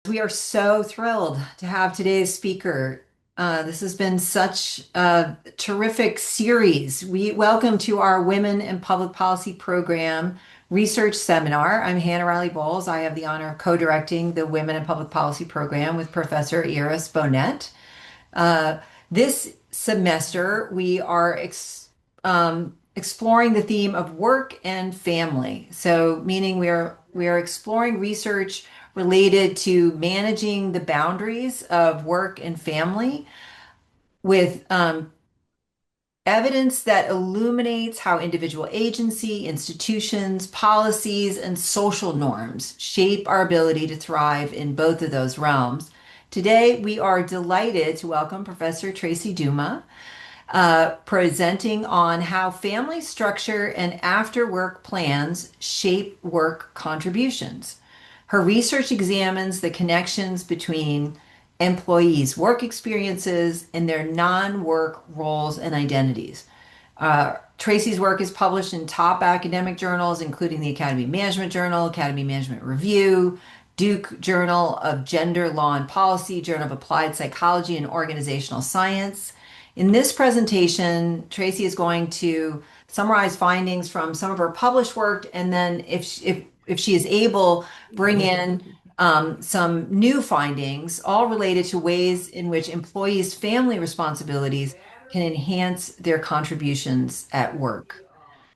We are so thrilled to have today's speaker. This has been such a terrific series. We welcome to our Women in Public Policy Program research seminar. I'm Hannah Riley Bowles. I have the honor of co-directing the Women in Public Policy Program with Professor Iris Bonet. Uh, this semester, we are exploring the theme of work and family. So, meaning we are exploring research related to managing the boundaries of work and family with evidence that illuminates how individual agency, institutions, policies, and social norms shape our ability to thrive in both of those realms. Today, we are delighted to welcome Professor Tracy Dumas, presenting on how family structure and after work plans shape work contributions. Her research examines the connections between employees' work experiences and their non work roles and identities. Tracy's work is published in top academic journals, including the Academy Management Journal, Academy Management Review, Duke Journal of Gender, Law, and Policy, Journal of Applied Psychology and Organizational Science. In this presentation, Tracy is going to summarize findings from some of her published work, and then if she is able, bring in some new findings, all related to ways in which employees' family responsibilities can enhance their contributions at work.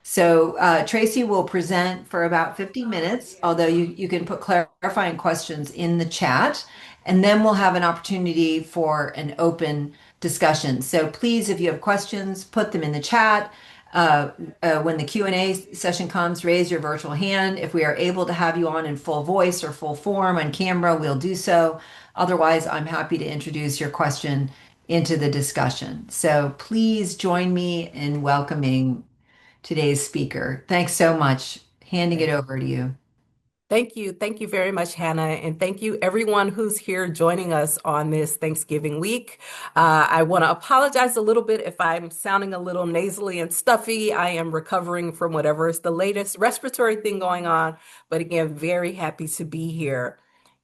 So Tracy will present for about 50 minutes, although you can put clarifying questions in the chat, and then we'll have an opportunity for an open discussion. So please, if you have questions, put them in the chat. When the Q&A session comes, raise your virtual hand. If we are able to have you on in full voice or full form on camera, we'll do so. Otherwise, I'm happy to introduce your question into the discussion. So please join me in welcoming today's speaker. Thanks so much. Handing it over to you. Thank you. Thank you very much, Hannah. And thank you everyone who's here joining us on this Thanksgiving week. I want to apologize a little bit if I'm sounding a little nasally and stuffy. I am recovering from whatever is the latest respiratory thing going on. But again, very happy to be here.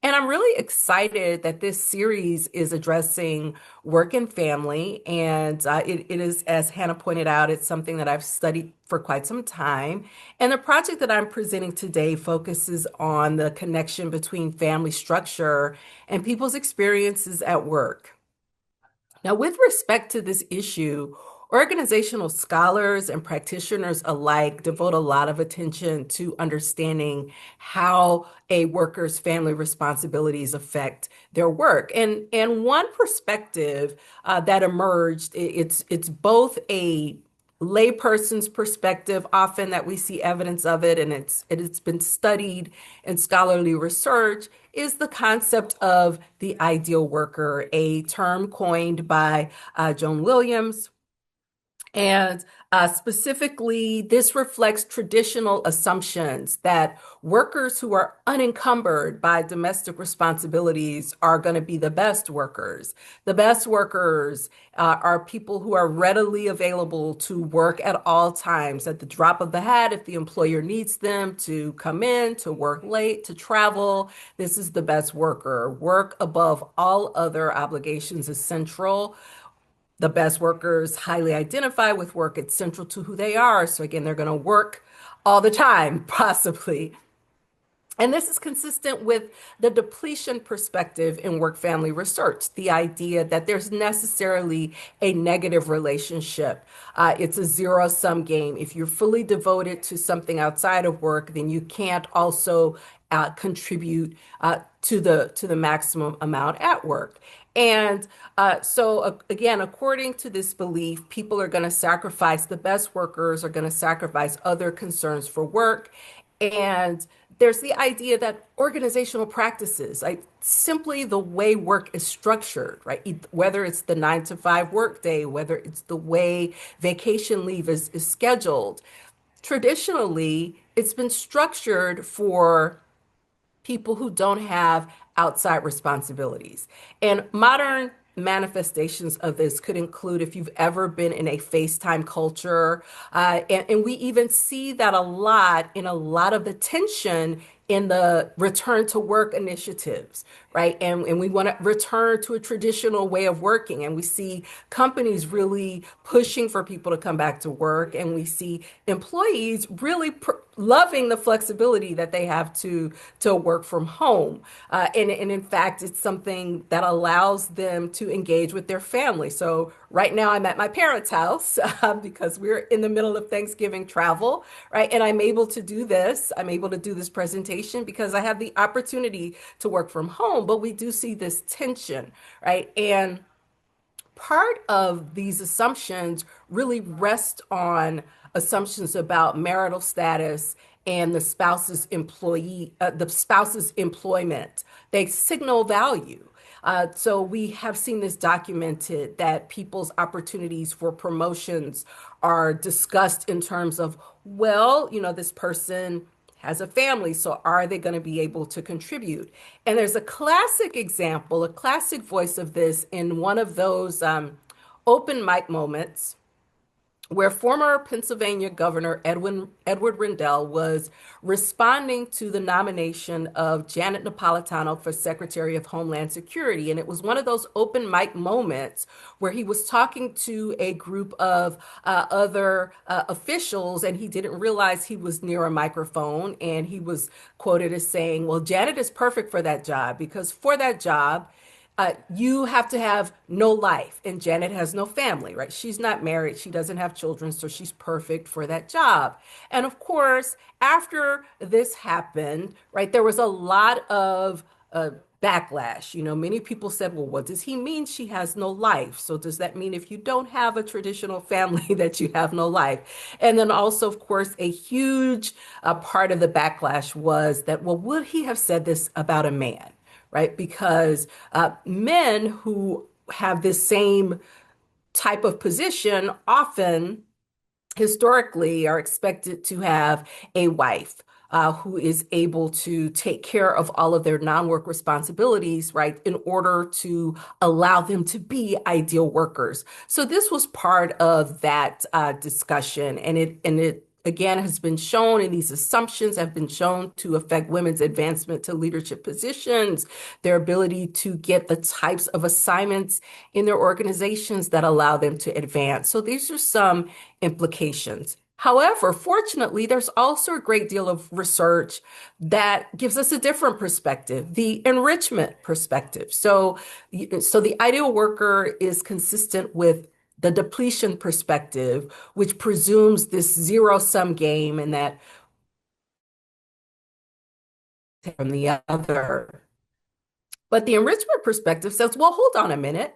And I'm really excited that this series is addressing work and family. And it is, as Hannah pointed out, it's something that I've studied for quite some time. And the project that I'm presenting today focuses on the connection between family structure and people's experiences at work. Now, with respect to this issue, organizational scholars and practitioners alike devote a lot of attention to understanding how a worker's family responsibilities affect their work. And one perspective that emerged, it's both a layperson's perspective, often that we see evidence of it, and it's been studied in scholarly research, is the concept of the ideal worker, a term coined by Joan Williams. And specifically, this reflects traditional assumptions that workers who are unencumbered by domestic responsibilities are going to be the best workers. The best workers are people who are readily available to work at all times, at the drop of the hat, if the employer needs them to come in, to work late, to travel. This is the best worker. Work above all other obligations is central. The best workers highly identify with work. It's central to who they are. So again, they're going to work all the time, possibly. And this is consistent with the depletion perspective in work family research, the idea that there's necessarily a negative relationship. It's a zero-sum game. If you're fully devoted to something outside of work, then you can't also contribute to the maximum amount at work. And again, according to this belief, people are going to sacrifice, the best workers are going to sacrifice other concerns for work. And there's the idea that organizational practices, like simply the way work is structured, right? Whether it's the 9 to 5 workday, whether it's the way vacation leave is scheduled, traditionally, it's been structured for people who don't have outside responsibilities. And modern manifestations of this could include if you've ever been in a FaceTime culture. And we even see that a lot in a lot of the tension in the return to work initiatives, right? And we want to return to a traditional way of working. And we see companies really pushing for people to come back to work. And we see employees really loving the flexibility that they have to work from home. And in fact, it's something that allows them to engage with their family. So right now I'm at my parents' house because we're in the middle of Thanksgiving travel, right? And I'm able to do this. I'm able to do this presentation because I have the opportunity to work from home. But we do see this tension, right? And part of these assumptions really rest on assumptions about marital status and the spouse's employment. They signal value. So we have seen this documented that people's opportunities for promotions are discussed in terms of, well, this person has a family, so are they going to be able to contribute? And there's a classic example, a classic voice of this in one of those open mic moments where former Pennsylvania Governor Edward Rendell was responding to the nomination of Janet Napolitano for Secretary of Homeland Security. And it was one of those open mic moments where he was talking to a group of other officials, and he didn't realize he was near a microphone. And he was quoted as saying, well, Janet is perfect for that job because for that job, you have to have no life. And Janet has no family, right? She's not married. She doesn't have children. So she's perfect for that job. And of course, after this happened, right, there was a lot of backlash. Many people said, well, what does he mean she has no life? So does that mean if you don't have a traditional family that you have no life? And then also, of course, a huge part of the backlash was that, well, would he have said this about a man? Right? Because men who have this same type of position often historically are expected to have a wife who is able to take care of all of their non-work responsibilities, right, in order to allow them to be ideal workers. So this was part of that discussion, and it again has been shown, and these assumptions have been shown to affect women's advancement to leadership positions, their ability to get the types of assignments in their organizations that allow them to advance. So these are some implications. However, fortunately, there's also a great deal of research that gives us a different perspective, the enrichment perspective. So the ideal worker is consistent with the depletion perspective, which presumes this zero-sum game and that from the other. But the enrichment perspective says, well, hold on a minute.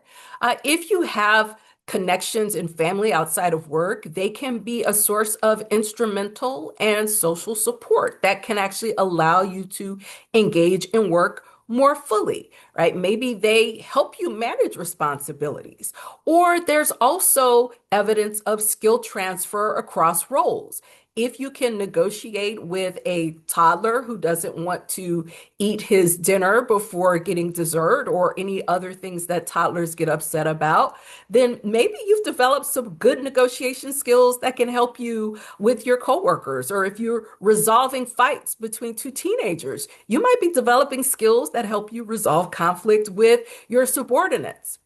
If you have connections and family outside of work, they can be a source of instrumental and social support that can actually allow you to engage in work more fully, right? Maybe they help you manage responsibilities. Or there's also evidence of skill transfer across roles. If you can negotiate with a toddler who doesn't want to eat his dinner before getting dessert or any other things that toddlers get upset about, then maybe you've developed some good negotiation skills that can help you with your coworkers. Or if you're resolving fights between two teenagers, you might be developing skills that help you resolve conflict with your subordinates.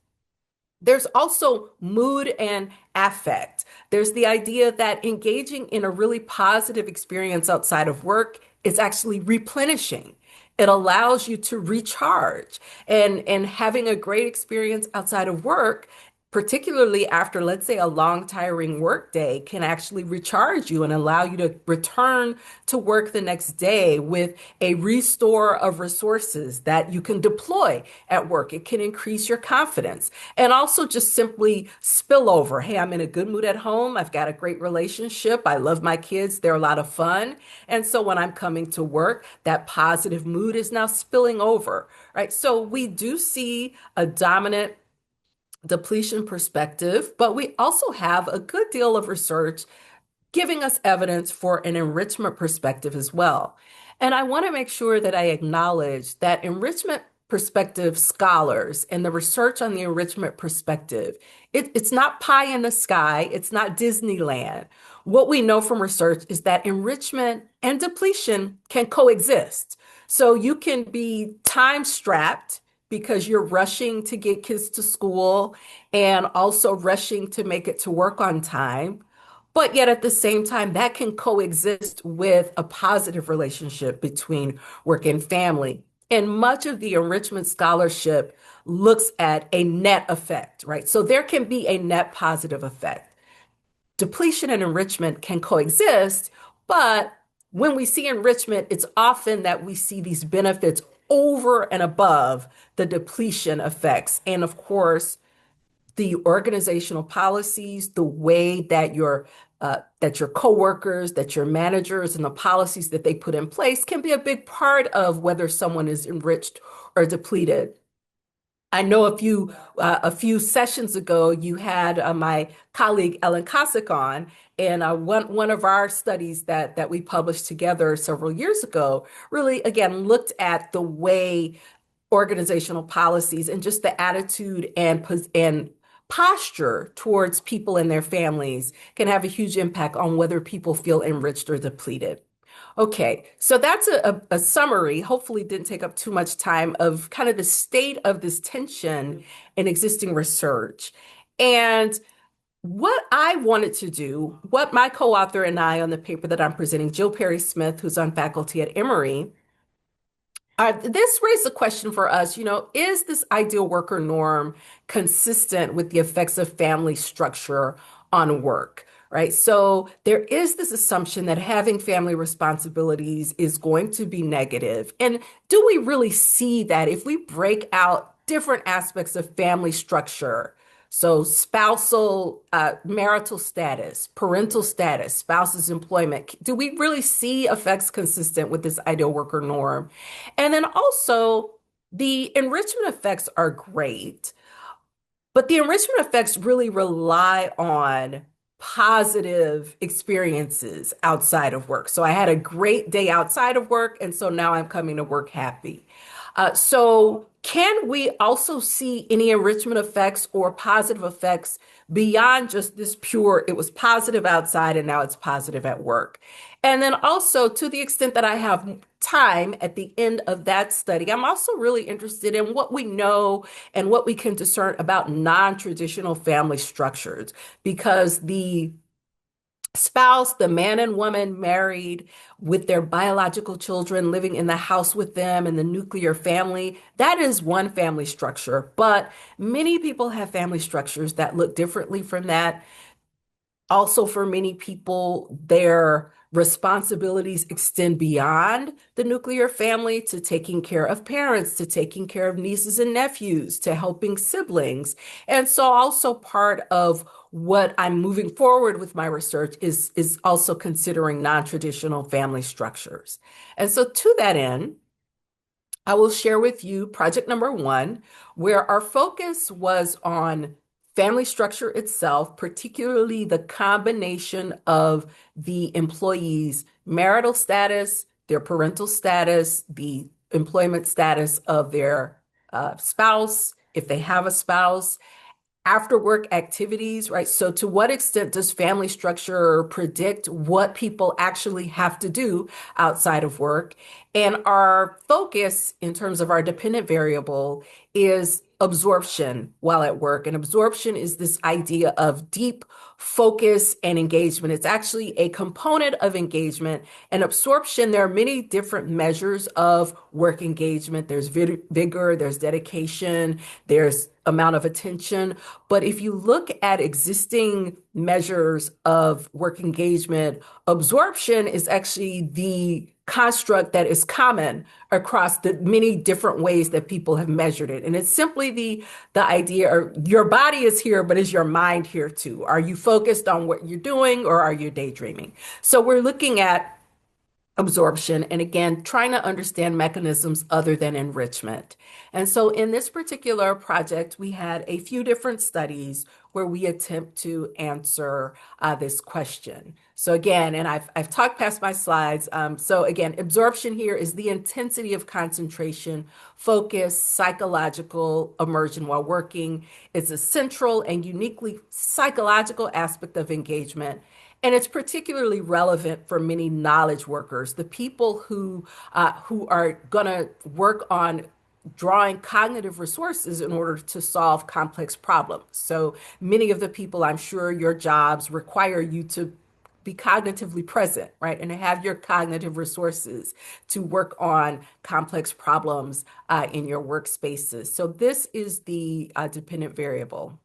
There's also mood and affect. There's the idea that engaging in a really positive experience outside of work is actually replenishing. It allows you to recharge and having a great experience outside of work, particularly after, let's say, a long, tiring work day, can actually recharge you and allow you to return to work the next day with a restore of resources that you can deploy at work. It can increase your confidence and also just simply spill over. Hey, I'm in a good mood at home. I've got a great relationship. I love my kids. They're a lot of fun. And so when I'm coming to work, that positive mood is now spilling over, right? So we do see a dominant depletion perspective, but we also have a good deal of research giving us evidence for an enrichment perspective as well. And I want to make sure that I acknowledge that enrichment perspective scholars and the research on the enrichment perspective, it's not pie in the sky, it's not Disneyland. What we know from research is that enrichment and depletion can coexist. So you can be time strapped because you're rushing to get kids to school and also rushing to make it to work on time. But yet at the same time, that can coexist with a positive relationship between work and family. And much of the enrichment scholarship looks at a net effect, right? So there can be a net positive effect. Depletion and enrichment can coexist, but when we see enrichment, it's often that we see these benefits over and above the depletion effects. And of course, the organizational policies, the way that your coworkers, that your managers, and the policies that they put in place can be a big part of whether someone is enriched or depleted. I know a few sessions ago you had my colleague Ellen Kosick on, and one of our studies that we published together several years ago really again looked at the way organizational policies and just the attitude and posture towards people and their families can have a huge impact on whether people feel enriched or depleted. Okay, so that's a summary, hopefully didn't take up too much time of kind of the state of this tension in existing research. And what I wanted to do, what my co-author and I on the paper that I'm presenting, Jill Perry Smith, who's on faculty at Emory, this raised the question for us, is this ideal worker norm consistent with the effects of family structure on work, right? So there is this assumption that having family responsibilities is going to be negative. And do we really see that if we break out different aspects of family structure? So spousal, marital status, parental status, spouse's employment. Do we really see effects consistent with this ideal worker norm? And then also, the enrichment effects are great, but the enrichment effects really rely on positive experiences outside of work. So I had a great day outside of work, and so now I'm coming to work happy. So can we also see any enrichment effects or positive effects beyond just this pure, it was positive outside and now it's positive at work? And then also, to the extent that I have time at the end of that study, I'm also really interested in what we know and what we can discern about non-traditional family structures, because the spouse, the man and woman married with their biological children living in the house with them and the nuclear family, that is one family structure. But many people have family structures that look differently from that. Also, for many people, their responsibilities extend beyond the nuclear family to taking care of parents, to taking care of nieces and nephews, to helping siblings. And so also part of what I'm moving forward with my research is also considering non-traditional family structures. And so to that end, I will share with you project number one, where our focus was on family structure itself, particularly the combination of the employees' marital status, their parental status, the employment status of their spouse, if they have a spouse, after work activities, right? So to what extent does family structure predict what people actually have to do outside of work? And our focus in terms of our dependent variable is absorption while at work. And absorption is this idea of deep focus and engagement. It's actually a component of engagement. And absorption, there are many different measures of work engagement. There's vigor, there's dedication, there's amount of attention. But if you look at existing measures of work engagement, absorption is actually the construct that is common across the many different ways that people have measured it. And it's simply the idea, or your body is here, but is your mind here too? Are you focused on what you're doing or are you daydreaming? So we're looking at absorption, and again, trying to understand mechanisms other than enrichment. And so in this particular project, we had a few different studies where we attempt to answer this question. So again, and I've talked past my slides. So again, absorption here is the intensity of concentration, focus, psychological immersion while working. It's a central and uniquely psychological aspect of engagement. And it's particularly relevant for many knowledge workers, the people who are going to work on drawing cognitive resources in order to solve complex problems. So many of the people, I'm sure your jobs require you to be cognitively present, right? And to have your cognitive resources to work on complex problems in your workspaces. So this is the dependent variable.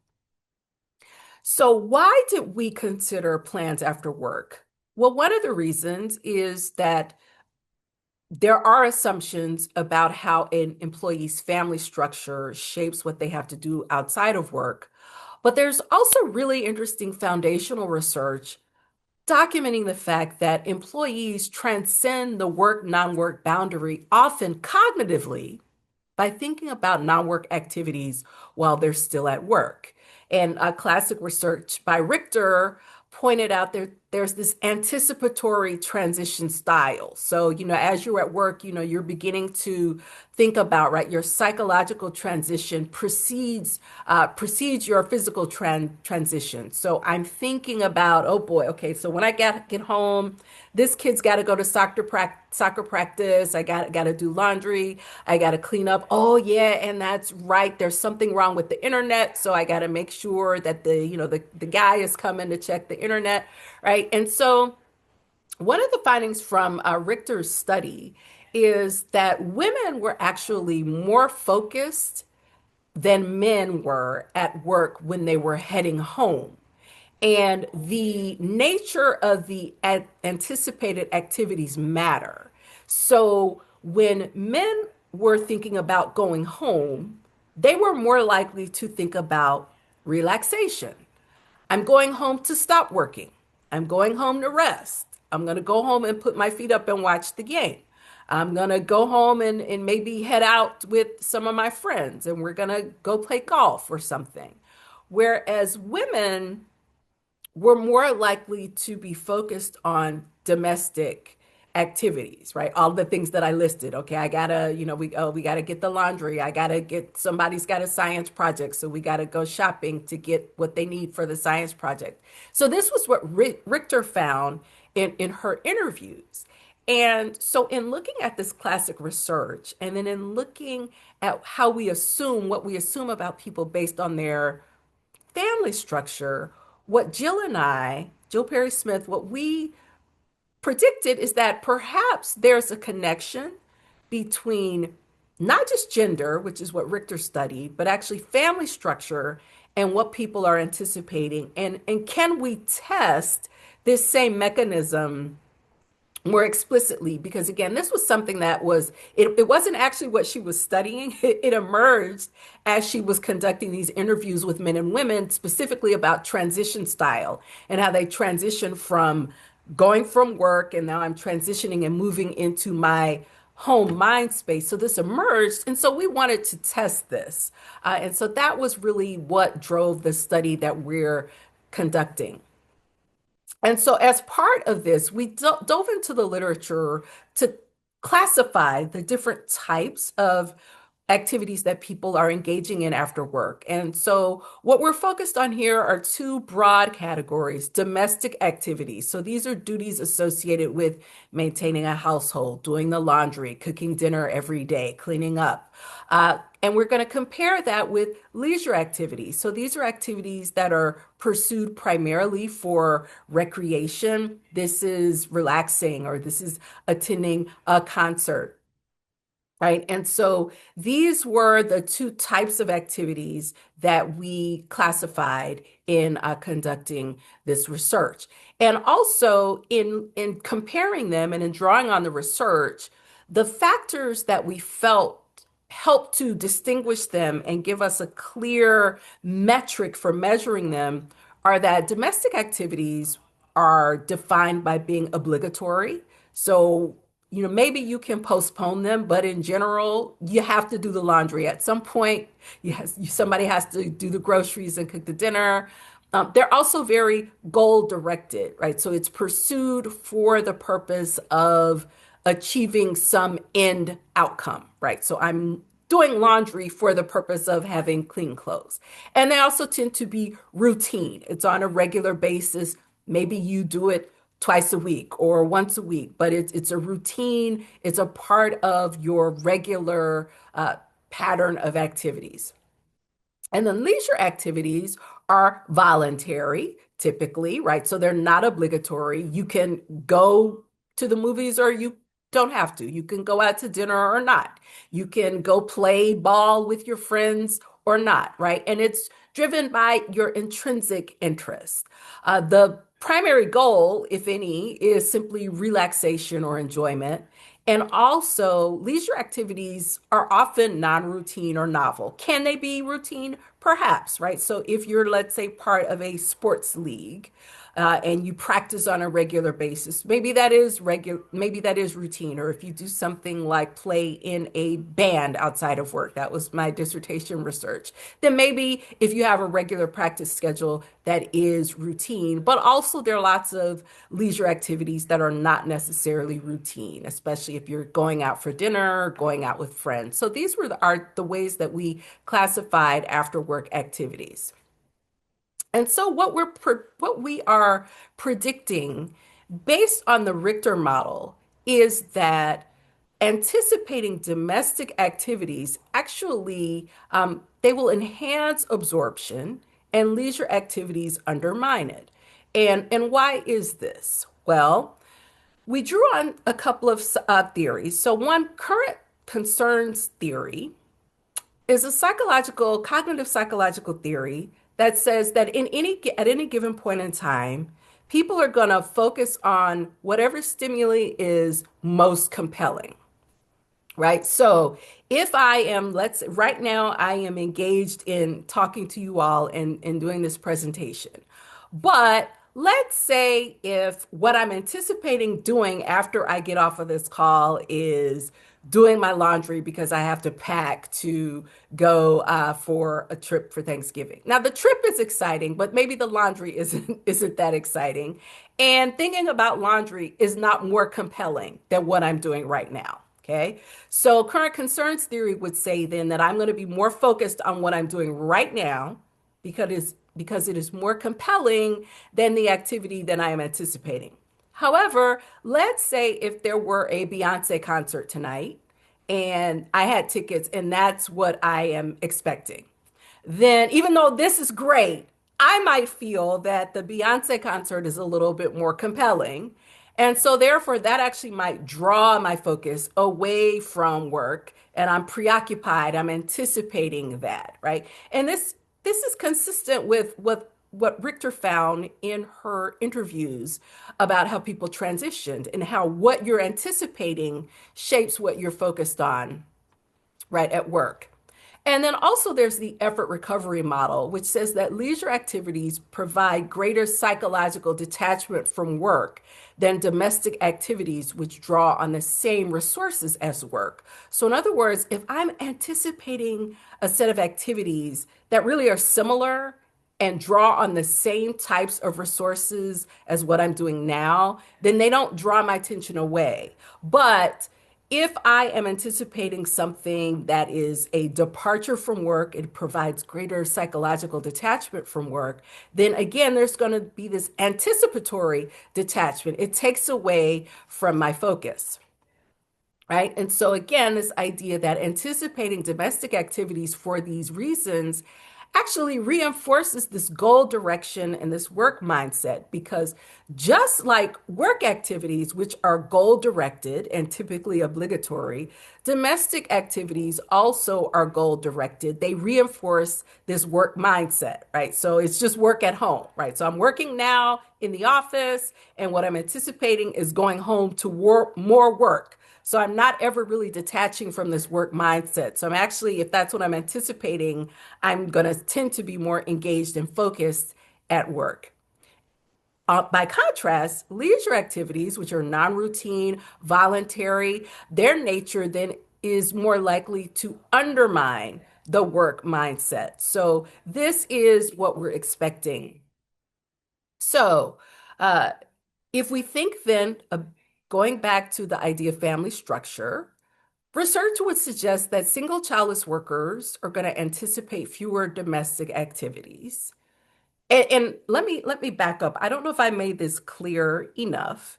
So why did we consider plans after work? Well, one of the reasons is that there are assumptions about how an employee's family structure shapes what they have to do outside of work. But there's also really interesting foundational research documenting the fact that employees transcend the work non-work boundary often cognitively by thinking about non-work activities while they're still at work. And classic research by Richter pointed out there's this anticipatory transition style. So, as you're at work, you're beginning to think about, right, your psychological transition precedes your physical transition. So I'm thinking about, oh boy, okay, so when I get home, this kid's got to go to soccer practice. I got to do laundry. I got to clean up. Oh yeah, and that's right. There's something wrong with the internet, so I got to make sure that the guy is coming to check the internet, right? And so one of the findings from Richter's study is that women were actually more focused than men were at work when they were heading home. And the nature of the anticipated activities matter. So when men were thinking about going home, they were more likely to think about relaxation. I'm going home to stop working. I'm going home to rest. I'm going to go home and put my feet up and watch the game. I'm going to go home and maybe head out with some of my friends and we're going to go play golf or something. Whereas women we're more likely to be focused on domestic activities, right? All the things that I listed. Okay, I gotta, we gotta get the laundry. I gotta get somebody's got a science project, so we gotta go shopping to get what they need for the science project. So this was what Richter found in her interviews. And so in looking at this classic research, and then in looking at how what we assume about people based on their family structure, what Jill Perry Smith, what we predicted is that perhaps there's a connection between not just gender, which is what Richter studied, but actually family structure and what people are anticipating. And can we test this same mechanism more explicitly? Because again, this was something that it wasn't actually what she was studying. It emerged as she was conducting these interviews with men and women, specifically about transition style and how they transition from going from work and now I'm transitioning and moving into my home mind space. So this emerged. And so we wanted to test this. And so that was really what drove the study that we're conducting. And so, as part of this, we dove into the literature to classify the different types of activities that people are engaging in after work. And so, what we're focused on here are two broad categories: domestic activities. So, these are duties associated with maintaining a household, doing the laundry, cooking dinner every day, cleaning up. And we're going to compare that with leisure activities. So these are activities that are pursued primarily for recreation. This is relaxing, or this is attending a concert. Right. And so these were the two types of activities that we classified in conducting this research. And also in comparing them and in drawing on the research, the factors that we felt help to distinguish them and give us a clear metric for measuring them are that domestic activities are defined by being obligatory. So maybe you can postpone them, but in general, you have to do the laundry at some point. Somebody has to do the groceries and cook the dinner. They're also very goal directed, right? So it's pursued for the purpose of achieving some end outcome, right? So I'm doing laundry for the purpose of having clean clothes. And they also tend to be routine. It's on a regular basis. Maybe you do it twice a week or once a week, but it's a routine. It's a part of your regular pattern of activities. And then leisure activities are voluntary, typically, right? So they're not obligatory. You can go to the movies or you don't have to. You can go out to dinner or not. You can go play ball with your friends or not, right? And it's driven by your intrinsic interest. The primary goal, if any, is simply relaxation or enjoyment. And also, leisure activities are often non-routine or novel. Can they be routine? Perhaps, right? So if you're, let's say, part of a sports league, and you practice on a regular basis, maybe that is regular, maybe that is routine. Or if you do something like play in a band outside of work, that was my dissertation research, then maybe if you have a regular practice schedule, that is routine. But also there are lots of leisure activities that are not necessarily routine, especially if you're going out for dinner, going out with friends. So these are the ways that we classified after work activities. And so what we are predicting based on the Richter model is that anticipating domestic activities actually they will enhance absorption and leisure activities undermine it. And why is this? Well, we drew on a couple of theories. So one current concerns theory is a cognitive psychological theory that says that at any given point in time, people are going to focus on whatever stimuli is most compelling, right? So if I am, right now, I am engaged in talking to you all and doing this presentation. But let's say if what I'm anticipating doing after I get off of this call is doing my laundry because I have to pack to go for a trip for Thanksgiving. Now the trip is exciting, but maybe the laundry isn't that exciting. And thinking about laundry is not more compelling than what I'm doing right now. Okay. So current concerns theory would say then that I'm going to be more focused on what I'm doing right now because it is more compelling than the activity that I am anticipating. However, let's say if there were a Beyonce concert tonight and I had tickets and that's what I am expecting, then even though this is great, I might feel that the Beyonce concert is a little bit more compelling. And so therefore that actually might draw my focus away from work and I'm preoccupied, I'm anticipating that, right? And this is consistent with what Richter found in her interviews about how people transitioned and how what you're anticipating shapes what you're focused on, right, at work. And then also there's the effort recovery model, which says that leisure activities provide greater psychological detachment from work than domestic activities, which draw on the same resources as work. So, in other words, if I'm anticipating a set of activities that really are similar and draw on the same types of resources as what I'm doing now, then they don't draw my attention away. But if I am anticipating something that is a departure from work, it provides greater psychological detachment from work, then again, there's going to be this anticipatory detachment. It takes away from my focus. Right. And so, again, this idea that anticipating domestic activities for these reasons actually reinforces this goal direction and this work mindset because just like work activities, which are goal directed and typically obligatory, domestic activities also are goal directed. They reinforce this work mindset, right? So it's just work at home, right? So I'm working now in the office, and what I'm anticipating is going home to work more work. So I'm not ever really detaching from this work mindset. So I'm actually, if that's what I'm anticipating, I'm going to tend to be more engaged and focused at work. By contrast, leisure activities, which are non-routine, voluntary, their nature then is more likely to undermine the work mindset. So this is what we're expecting. So uh, if we think then, going back to the idea of family structure, research would suggest that single childless workers are going to anticipate fewer domestic activities. And let me back up. I don't know if I made this clear enough.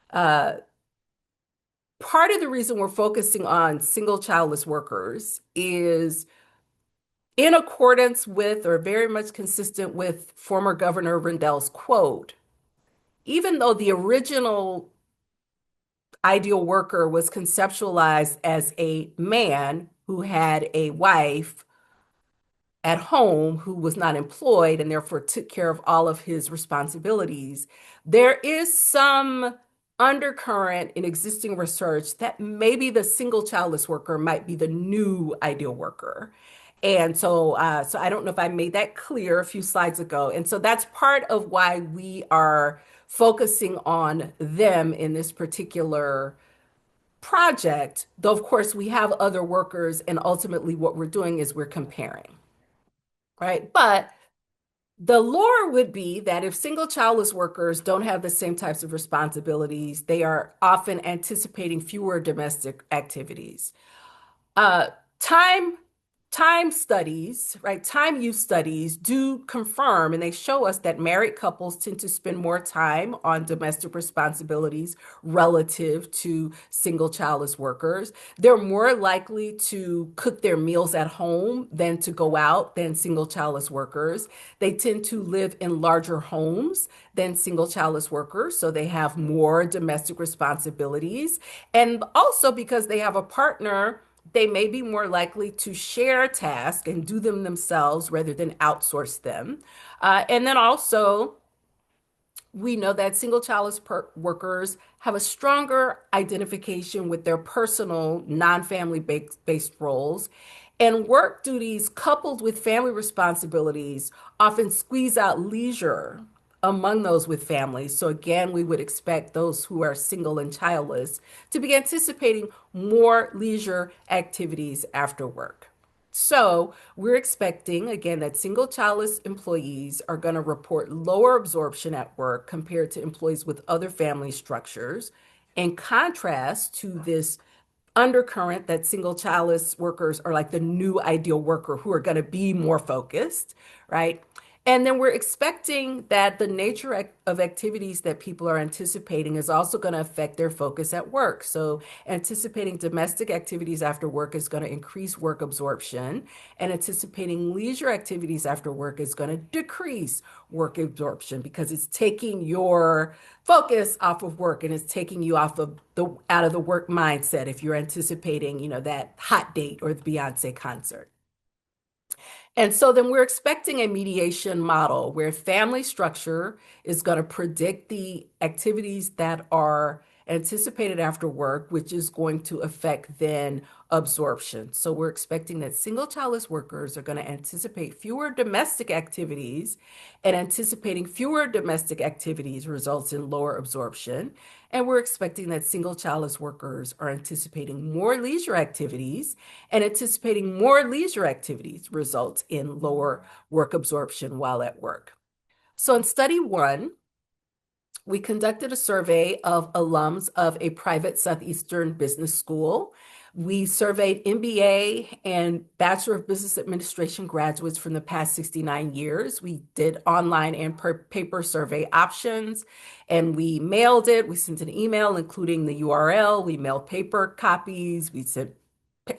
Uh, Part of the reason we're focusing on single childless workers is in accordance with or very much consistent with former Governor Rendell's quote. Even though the original ideal worker was conceptualized as a man who had a wife at home who was not employed and therefore took care of all of his responsibilities, there is some undercurrent in existing research that maybe the single childless worker might be the new ideal worker. And so I don't know if I made that clear a few slides ago. And so that's part of why we are focusing on them in this particular project, though of course we have other workers, and ultimately what we're doing is we're comparing, right? But the lore would be that if single childless workers don't have the same types of responsibilities, they are often anticipating fewer domestic activities. Uh, time time studies, right? Time use studies do confirm and they show us that married couples tend to spend more time on domestic responsibilities relative to single childless workers. They're more likely to cook their meals at home than to go out than single childless workers. They tend to live in larger homes than single childless workers, so they have more domestic responsibilities. And also because they have a partner, they may be more likely to share tasks and do them themselves rather than outsource them. And then also, we know that single childless workers have a stronger identification with their personal, non-family based roles. And work duties coupled with family responsibilities often squeeze out leisure among those with families. So, again, we would expect those who are single and childless to be anticipating more leisure activities after work. So we're expecting, again, that single childless employees are going to report lower absorption at work compared to employees with other family structures, in contrast to this undercurrent that single childless workers are like the new ideal worker who are going to be more focused, right? And then we're expecting that the nature of activities that people are anticipating is also going to affect their focus at work. So, anticipating domestic activities after work is going to increase work absorption, and anticipating leisure activities after work is going to decrease work absorption because it's taking your focus off of work and it's taking you off of the out of the work mindset if you're anticipating, that hot date or the Beyonce concert. And so then we're expecting a mediation model where family structure is going to predict the activities that are anticipated after work, which is going to affect then absorption. So we're expecting that single childless workers are going to anticipate fewer domestic activities, and anticipating fewer domestic activities results in lower absorption. And we're expecting that single childless workers are anticipating more leisure activities, and anticipating more leisure activities results in lower work absorption while at work. So in study one, we conducted a survey of alums of a private Southeastern business school. We surveyed MBA and Bachelor of Business Administration graduates from the past 69 years. We did online and paper survey options, and we mailed it. We sent an email including the URL. We mailed paper copies. We sent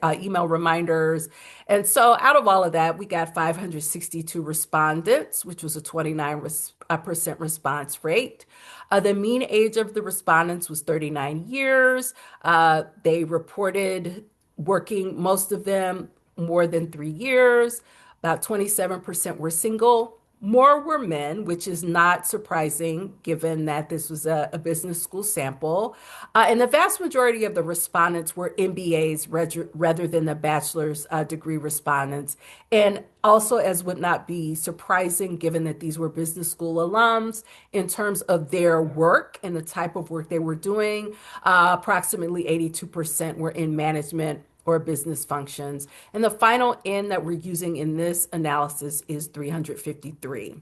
email reminders. And so out of all of that, we got 562 respondents, which was a 29% response rate. The mean age of the respondents was 39 years. They reported most of them, more than 3 years. About 27% were single. More were men, which is not surprising given that this was a business school sample. And the vast majority of the respondents were MBAs rather than the bachelor's degree respondents. And also, as would not be surprising, given that these were business school alums, in terms of their work and the type of work they were doing, approximately 82% were in management or business functions. And the final N that we're using in this analysis is 353.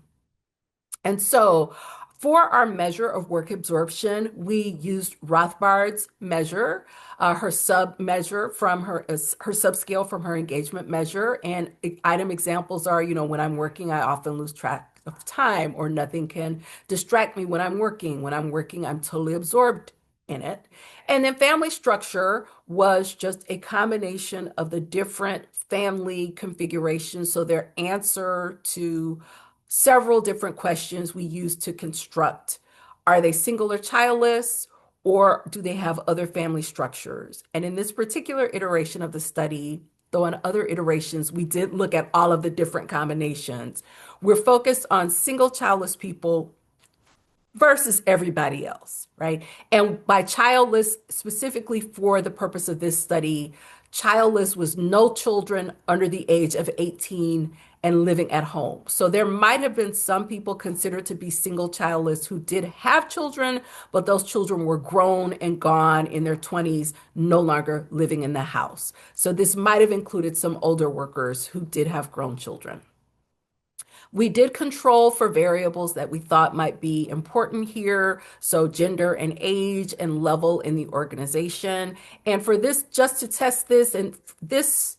And so for our measure of work absorption, we used Rothbard's measure, her sub measure from her subscale from her engagement measure. And item examples are, when I'm working, I often lose track of time, or nothing can distract me when I'm working. When I'm working, I'm totally absorbed in it. And then family structure was just a combination of the different family configurations. So their answer to several different questions we use to construct. Are they single or childless, or do they have other family structures? And in this particular iteration of the study, though in other iterations, we did look at all of the different combinations. We're focused on single childless people versus everybody else, right? And by childless, specifically for the purpose of this study, childless was no children under the age of 18 and living at home. So there might have been some people considered to be single childless who did have children, but those children were grown and gone in their 20s, no longer living in the house. So this might have included some older workers who did have grown children. We did control for variables that we thought might be important here. So gender and age and level in the organization. And for this, just to test this, and this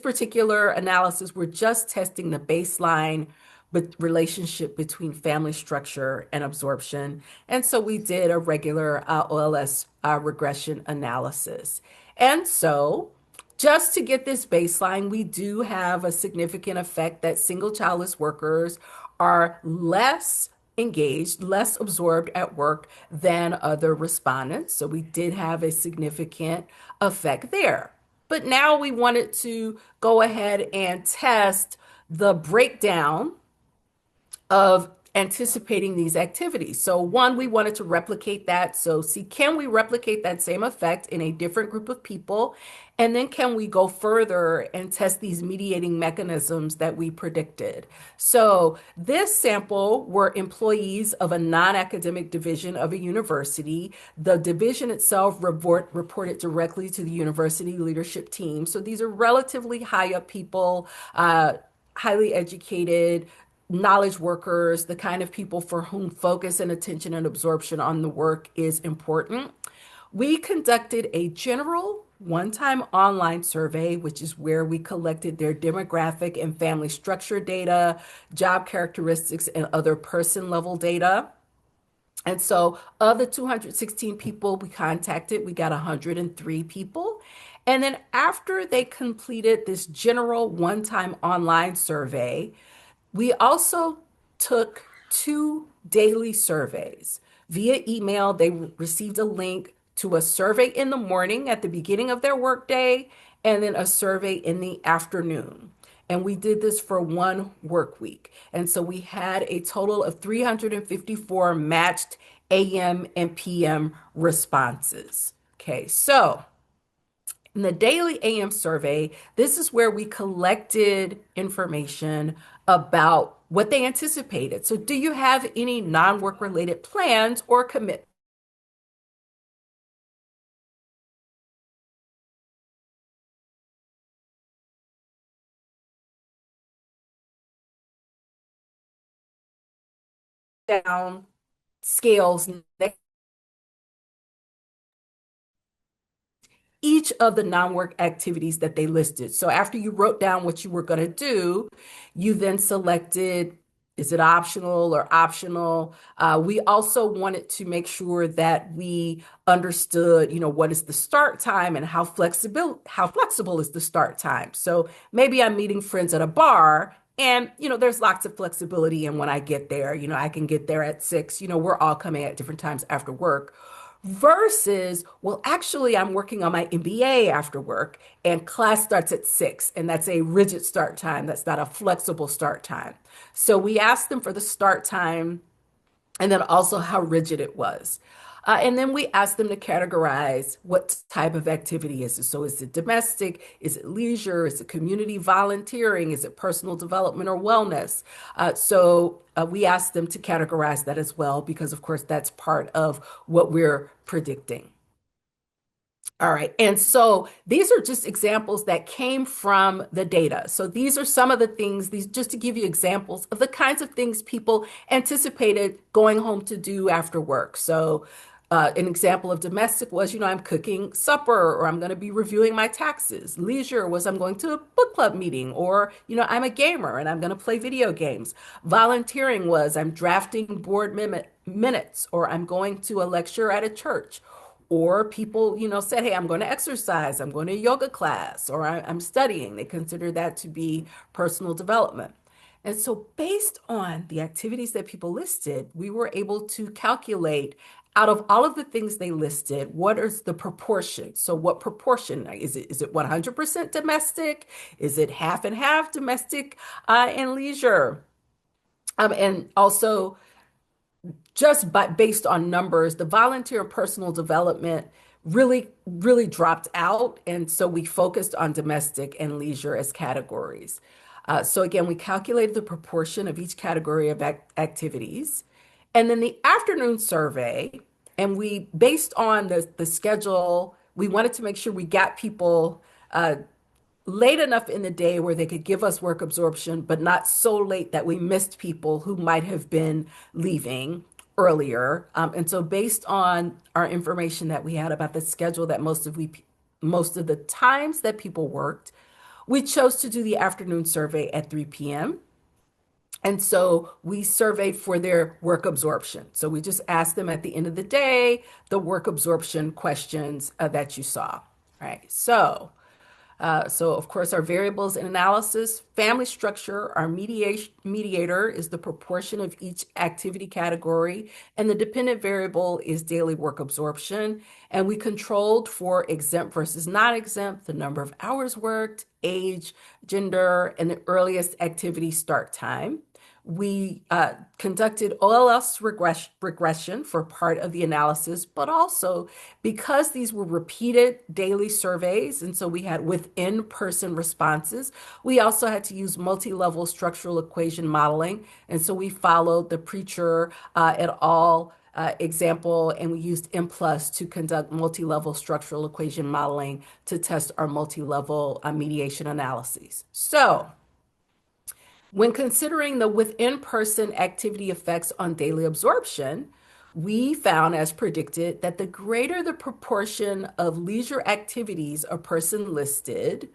particular analysis, we're just testing the baseline but relationship between family structure and absorption. And so we did a regular OLS regression analysis. And so just to get this baseline, we do have a significant effect that single childless workers are less engaged, less absorbed at work than other respondents. So we did have a significant effect there. But now we wanted to go ahead and test the breakdown of anticipating these activities. So one, we wanted to replicate that. So see, can we replicate that same effect in a different group of people? And then can we go further and test these mediating mechanisms that we predicted? So this sample were employees of a non-academic division of a university. The division itself reported directly to the university leadership team. So these are relatively high up people, highly educated, knowledge workers, the kind of people for whom focus and attention and absorption on the work is important. We conducted a general one-time online survey, which is where we collected their demographic and family structure data, job characteristics, and other person level data. And so of the 216 people we contacted, we got 103 people. And then after they completed this general one-time online survey, we also took two daily surveys via email. They received a link to a survey in the morning at the beginning of their workday, and then a survey in the afternoon. And we did this for one work week. And so we had a total of 354 matched AM and PM responses. Okay, so in the daily AM survey, this is where we collected information about what they anticipated. So, do you have any non-work related plans or commitments down scales next each of the non-work activities that they listed. So after you wrote down what you were going to do, you then selected, is it optional or optional? We also wanted to make sure that we understood, what is the start time and how flexible is the start time. So maybe I'm meeting friends at a bar, and there's lots of flexibility. And when I get there, I can get there at 6. We're all coming at different times after work. versus, well, actually, I'm working on my MBA after work and class starts at 6, and that's a rigid start time. That's not a flexible start time. So we asked them for the start time and then also how rigid it was. And then we asked them to categorize what type of activity is it. So is it domestic? Is it leisure? Is it community volunteering? Is it personal development or wellness? We asked them to categorize that as well, because of course that's part of what we're predicting. All right. And so these are just examples that came from the data. So these are some of the things, these just to give you examples of the kinds of things people anticipated going home to do after work. So an example of domestic was, I'm cooking supper, or I'm going to be reviewing my taxes. Leisure was I'm going to a book club meeting, or, I'm a gamer and I'm going to play video games. Volunteering was I'm drafting minutes, or I'm going to a lecture at a church. Or people, said, hey, I'm going to exercise, I'm going to a yoga class, or I'm studying. They consider that to be personal development. And so, based on the activities that people listed, we were able to calculate out of all of the things they listed, what is the proportion? So, what proportion is it? Is it 100% domestic? Is it half and half domestic and leisure? And also, based on numbers, the volunteer and personal development really dropped out. And so we focused on domestic and leisure as categories. So again, we calculated the proportion of each category of activities. And then the afternoon survey, and based on the schedule, we wanted to make sure we got people late enough in the day where they could give us work absorption, but not so late that we missed people who might have been leaving earlier. And so based on our information that we had about the schedule that most of the times that people worked, we chose to do the afternoon survey at 3 p.m. And so we surveyed for their work absorption. So we just asked them at the end of the day the work absorption questions that you saw. All right. So, of course, our variables in analysis, family structure, our mediator is the proportion of each activity category, and the dependent variable is daily work absorption. And we controlled for exempt versus not exempt, the number of hours worked, age, gender, and the earliest activity start time. We conducted OLS regression for part of the analysis, but also because these were repeated daily surveys, and so we had within-person responses, we also had to use multi-level structural equation modeling. And so we followed the Preacher et al. Example, and we used M plus to conduct multi-level structural equation modeling to test our multi-level mediation analyses. So, when considering the within-person activity effects on daily absorption, we found, as predicted, that the greater the proportion of leisure activities a person listed,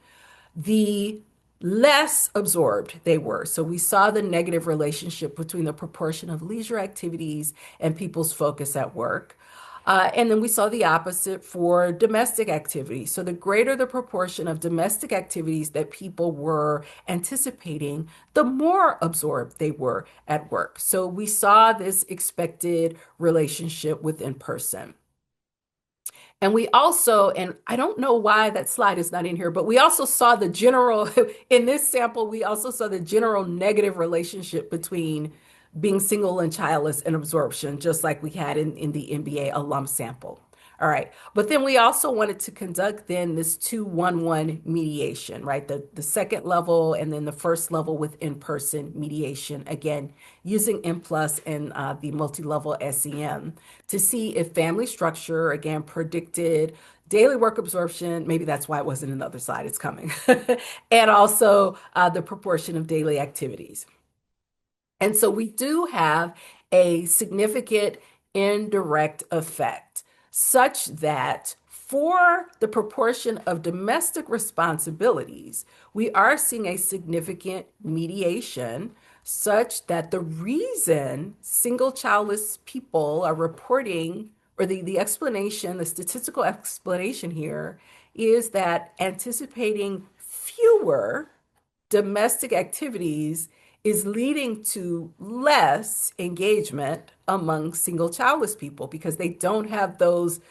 the less absorbed they were. So we saw the negative relationship between the proportion of leisure activities and people's focus at work. And then we saw the opposite for domestic activities. So the greater the proportion of domestic activities that people were anticipating, the more absorbed they were at work. So we saw this expected relationship within person. And we also, and I don't know why that slide is not in here, but we also saw the general, in this sample, we also saw the general negative relationship between being single and childless and absorption, just like we had in the MBA alum sample. All right. But then we also wanted to conduct then this 2-1-1 mediation, right? The second level and then the first level with in-person mediation, again, using M plus and the multi-level SEM to see if family structure, again, predicted daily work absorption. Maybe that's why it wasn't another slide. It's coming. And also the proportion of daily activities. And so we do have a significant indirect effect, such that for the proportion of domestic responsibilities, we are seeing a significant mediation, such that the reason single childless people are reporting, or the explanation, the statistical explanation here, is that anticipating fewer domestic activities is leading to less engagement among single childless people because they don't have those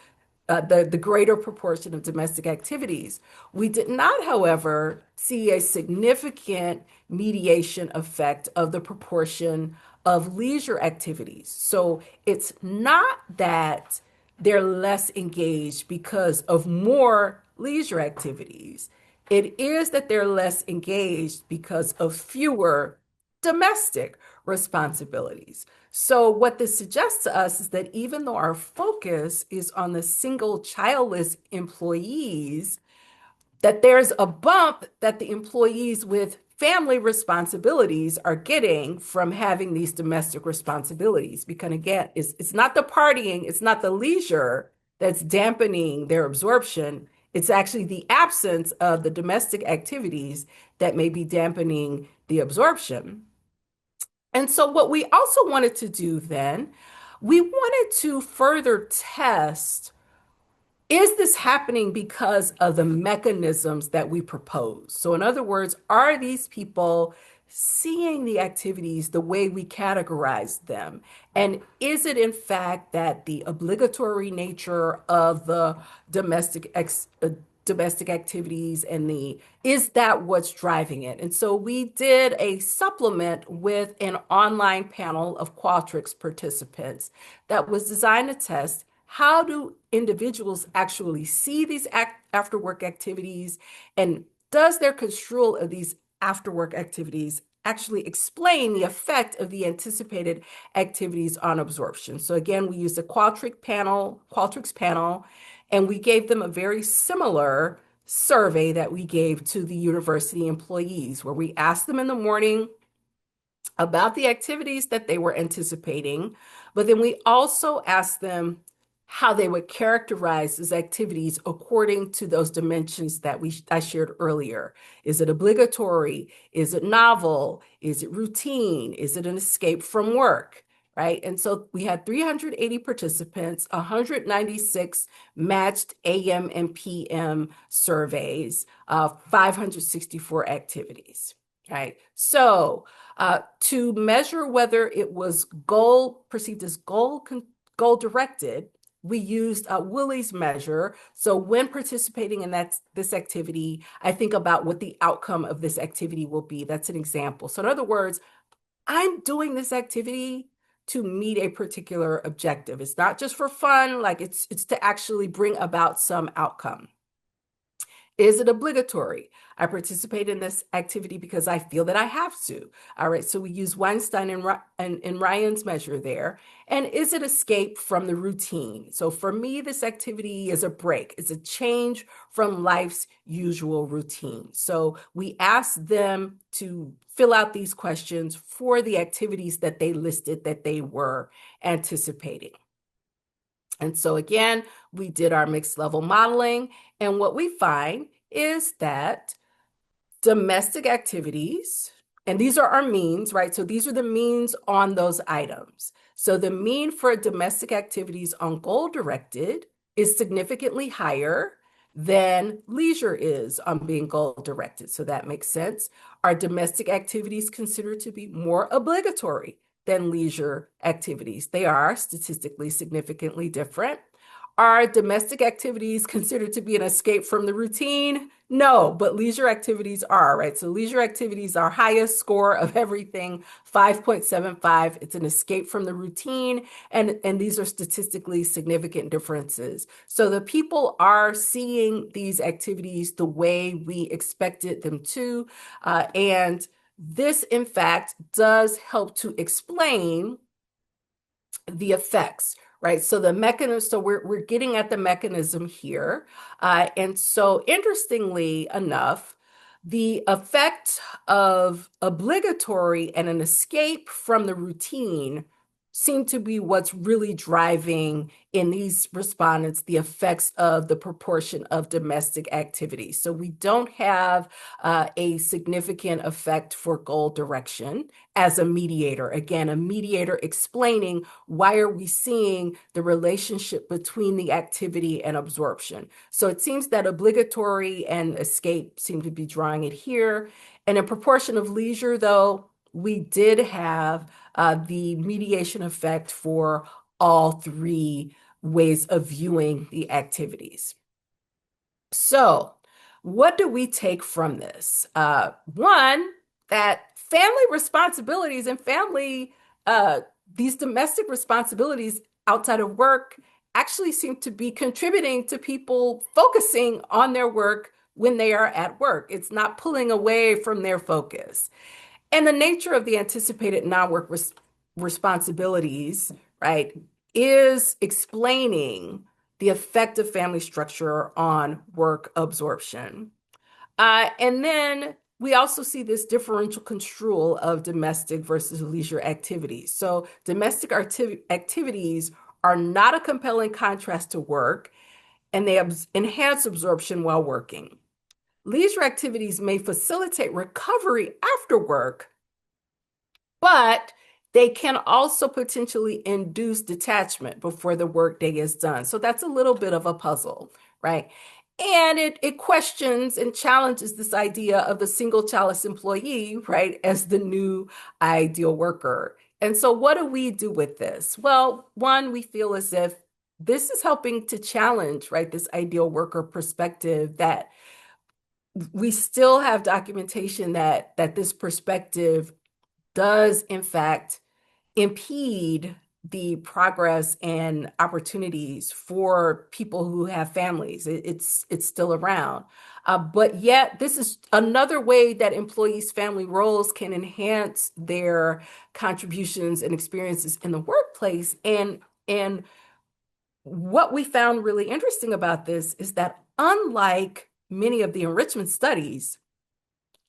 the greater proportion of domestic activities. We did not, however, see a significant mediation effect of the proportion of leisure activities. So it's not that they're less engaged because of more leisure activities. It is that they're less engaged because of fewer domestic responsibilities. So, what this suggests to us is that even though our focus is on the single childless employees, that there's a bump that the employees with family responsibilities are getting from having these domestic responsibilities. Because again, it's not the partying, it's not the leisure that's dampening their absorption. It's actually the absence of the domestic activities that may be dampening the absorption. And so, what we also wanted to do then, we wanted to further test, is this happening because of the mechanisms that we propose? So, in other words, are these people seeing the activities the way we categorize them? And is it in fact that the obligatory nature of the domestic domestic activities and the is that what's driving it? And so we did a supplement with an online panel of Qualtrics participants that was designed to test how do individuals actually see these after work activities, and does their construal of these after work activities actually explain the effect of the anticipated activities on absorption? So again, we used a Qualtrics panel, and we gave them a very similar survey that we gave to the university employees, where we asked them in the morning about the activities that they were anticipating, but then we also asked them how they would characterize those activities according to those dimensions that I shared earlier. Is it obligatory? Is it novel? Is it routine? Is it an escape from work? Right? And so we had 380 participants, 196 matched AM and PM surveys, 564 activities. Right? So to measure whether it was perceived as goal directed, we used Willie's measure. So when participating in this activity, I think about what the outcome of this activity will be. That's an example. So in other words, I'm doing this activity to meet a particular objective. It's not just for fun, like it's to actually bring about some outcome. Is it obligatory? I participate in this activity because I feel that I have to. All right, so we use Weinstein and Ryan's measure there. And is it escape from the routine? So for me, this activity is a break. It's a change from life's usual routine. So we asked them to fill out these questions for the activities that they listed that they were anticipating. And so again, we did our mixed level modeling, and what we find is that domestic activities, and these are our means, right? So these are the means on those items. So the mean for domestic activities on goal directed is significantly higher than leisure is on being goal directed. So that makes sense. Are domestic activities considered to be more obligatory than leisure activities? They are statistically significantly different. Are domestic activities considered to be an escape from the routine? No, but leisure activities are, right? So leisure activities, our highest score of everything, 5.75. It's an escape from the routine, and these are statistically significant differences. So the people are seeing these activities the way we expected them to, and this, in fact, does help to explain the effects, right? So the mechanism, so we're getting at the mechanism here. And so interestingly enough, the effect of obligatory and an escape from the routine seem to be what's really driving in these respondents the effects of the proportion of domestic activity. So we don't have a significant effect for goal direction as a mediator. Again, a mediator explaining why are we seeing the relationship between the activity and absorption. So it seems that obligatory and escape seem to be drawing it here. And a proportion of leisure, though, we did have the mediation effect for all three ways of viewing the activities. So, what do we take from this? One, that family responsibilities and uh, these domestic responsibilities outside of work actually seem to be contributing to people focusing on their work when they are at work. It's not pulling away from their focus. And the nature of the anticipated non-work responsibilities, right, is explaining the effect of family structure on work absorption. And then we also see this differential construal of domestic versus leisure activities. So domestic activities are not a compelling contrast to work, and they enhance absorption while working. Leisure activities may facilitate recovery after work, but they can also potentially induce detachment before the workday is done. So that's a little bit of a puzzle, right? And it questions and challenges this idea of the single chalice employee, right, as the new ideal worker. And so, what do we do with this? Well, one, we feel as if this is helping to challenge, right, this ideal worker perspective that we still have documentation that this perspective does in fact impede the progress and opportunities for people who have families. It's still around. But yet, this is another way that employees' family roles can enhance their contributions and experiences in the workplace. And what we found really interesting about this is that unlike many of the enrichment studies,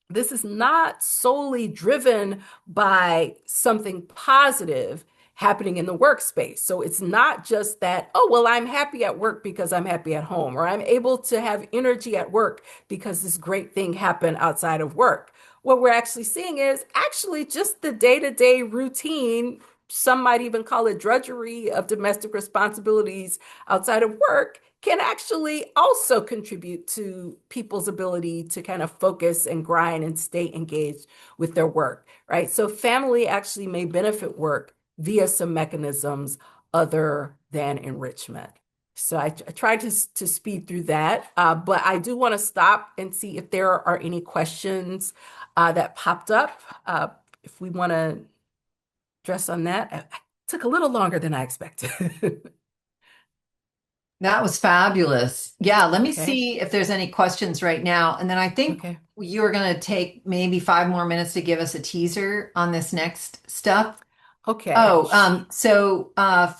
this is not solely driven by something positive happening in the workspace. So it's not just that, oh, well, I'm happy at work because I'm happy at home, or I'm able to have energy at work because this great thing happened outside of work. What we're actually seeing is actually just the day-to-day routine. Some might even call it drudgery of domestic responsibilities outside of work can actually also contribute to people's ability to kind of focus and grind and stay engaged with their work, right? So family actually may benefit work via some mechanisms other than enrichment. So I tried to speed through that, but I do want to stop and see if there are any questions that popped up. If we want to address on that, it took a little longer than I expected. That was fabulous. Yeah, let me Okay, see if there's any questions right now. And then I think okay, you're going to take maybe 5 more minutes to give us a teaser on this next stuff. okay, Oh,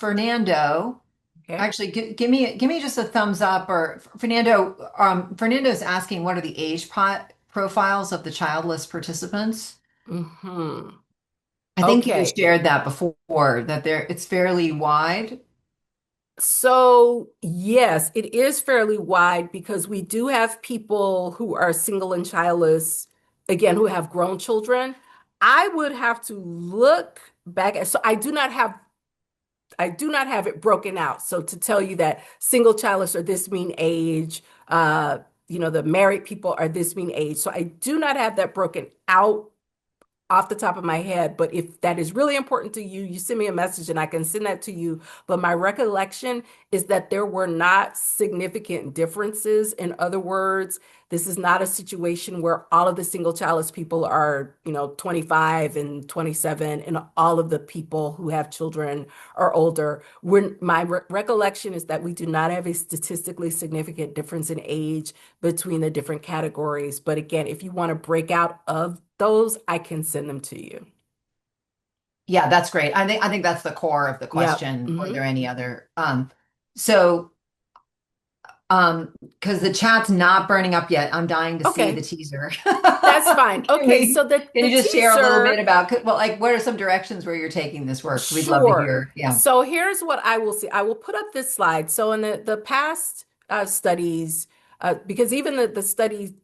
Fernando, okay. actually, give me just a thumbs up or Fernando. Fernando's asking what are the age profiles of the childless participants? Hmm. I think you Okay. shared that before that it's fairly wide. So, yes, it is fairly wide because we do have people who are single and childless, again, who have grown children. I would have to look back at, so I do not have it broken out. So to tell you that single childless are this mean age, the married people are this mean age. So I do not have that broken out off the top of my head, but if that is really important to you, you send me a message and I can send that to you. But my recollection is that there were not significant differences. In other words, this is not a situation where all of the single childless people are, 25 and 27, and all of the people who have children are older. My recollection is that we do not have a statistically significant difference in age between the different categories. But again, if you want to break out of those, I can send them to you. Yeah, that's great. I think that's the core of the Yeah. question. Were there Hmm. any other so because the chat's not burning up yet. I'm dying to see the Okay, teaser. that's fine. Can Okay, so we the can the you just share a little bit teaser. about well, like what are some directions where you're taking this work? We'd love to Sure. hear. Yeah. So here's what I will see. I will put up this slide. So in the past studies, because even the study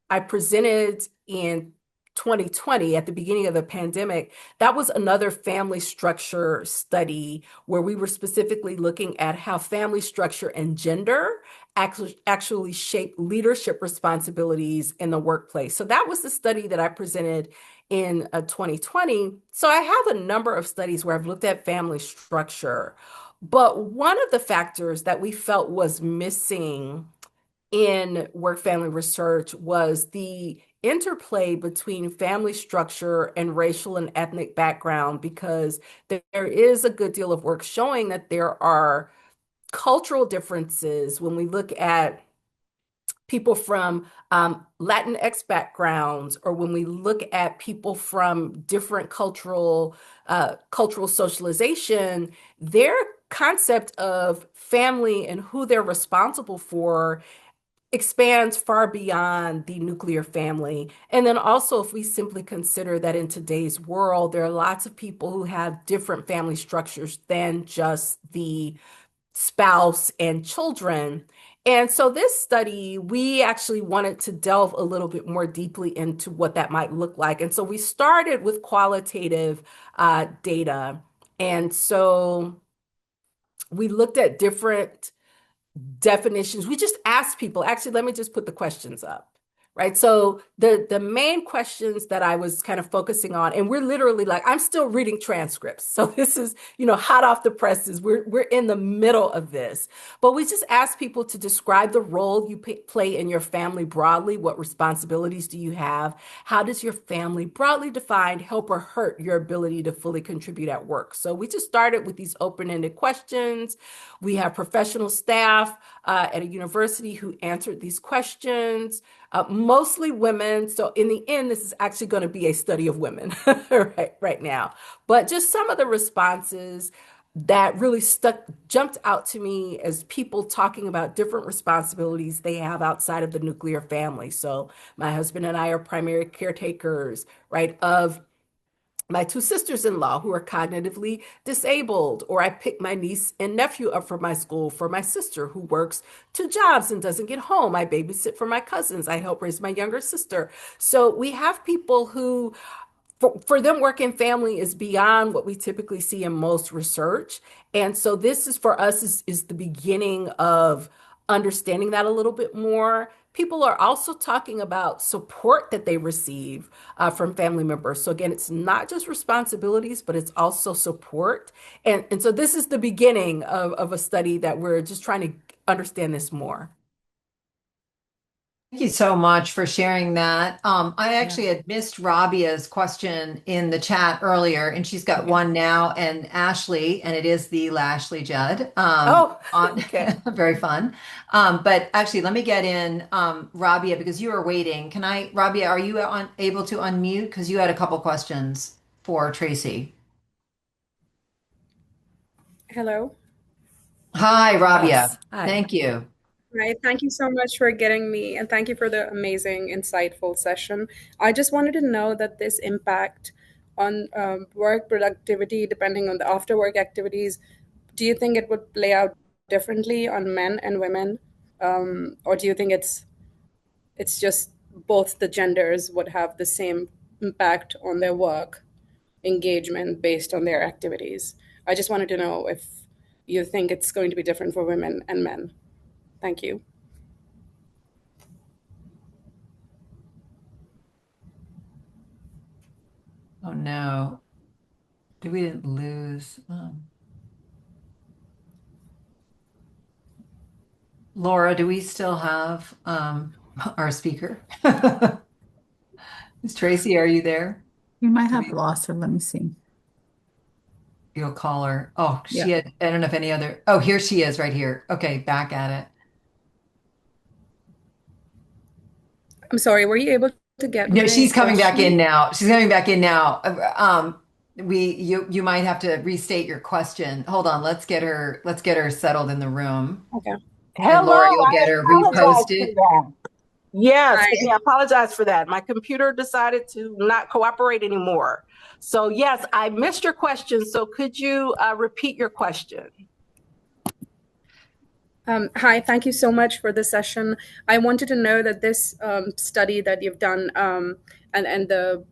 I presented in 2020 at the beginning of the pandemic, that was another family structure study where we were specifically looking at how family structure and gender actually shape leadership responsibilities in the workplace. So that was the study that I presented in 2020. So I have a number of studies where I've looked at family structure, but one of the factors that we felt was missing in work family research was the interplay between family structure and racial and ethnic background, because there is a good deal of work showing that there are cultural differences when we look at people from Latinx backgrounds, or when we look at people from different cultural socialization, their concept of family and who they're responsible for expands far beyond the nuclear family. And then also, if we simply consider that in today's world, there are lots of people who have different family structures than just the spouse and children. And so this study, we actually wanted to delve a little bit more deeply into what that might look like. And so we started with qualitative data. And so we looked at different definitions. We just asked people, actually, let me just put the questions up. Right. So the main questions that I was kind of focusing on, and we're literally like, I'm still reading transcripts. So this is, hot off the presses. We're in the middle of this. But we just asked people to describe the role you play in your family broadly. What responsibilities do you have? How does your family, broadly defined, help or hurt your ability to fully contribute at work? So we just started with these open-ended questions. We have professional staff at a university who answered these questions, mostly women. So in the end, this is actually going to be a study of women right now. But just some of the responses that really jumped out to me as people talking about different responsibilities they have outside of the nuclear family. So my husband and I are primary caretakers, right, of my two sisters-in-law who are cognitively disabled, or I pick my niece and nephew up from my school for my sister who works two jobs and doesn't get home. I babysit for my cousins. I help raise my younger sister. So we have people who, for them, work and family is beyond what we typically see in most research. And so this is for us is the beginning of understanding that a little bit more. People are also talking about support that they receive from family members. So again, it's not just responsibilities, but it's also support. And so this is the beginning of a study that we're just trying to understand this more. Thank you so much for sharing that. I Yeah. actually had missed Rabia's question in the chat earlier, and she's got Okay. one now, and Ashley, and it is the Lashley Judd. Oh, On okay. very fun. But actually, let me get in Rabia because you were waiting. Rabia, are you able to unmute? Because you had a couple questions for Tracy. Hello. Hi, Rabia. Yes. Hi. Thank you. Right. Thank you so much for getting me, and thank you for the amazing, insightful session. I just wanted to know that this impact on work productivity, depending on the after work activities, do you think it would play out differently on men and women, or do you think it's just both the genders would have the same impact on their work engagement based on their activities? I just wanted to know if you think it's going to be different for women and men. Thank you. Oh no, we didn't lose. Laura, do we still have our speaker? Is Tracy, are you there? You might Do have we, lost her. Let me see. you'll call her. Oh, she Yeah. had, I don't know if any other. Oh, here she is right here. Okay, back at it. I'm sorry, were you able to get No, my she's coming back in question? now. She's coming back in now. You might have to restate your question. Hold on, let's get her settled in the room. Okay. And Hello, Laura, you'll I get her apologize for reposted. that. Yes, Hi. I apologize for that. My computer decided to not cooperate anymore. So yes, I missed your question. So could you repeat your question? Hi, thank you so much for the session. I wanted to know that this study that you've done and the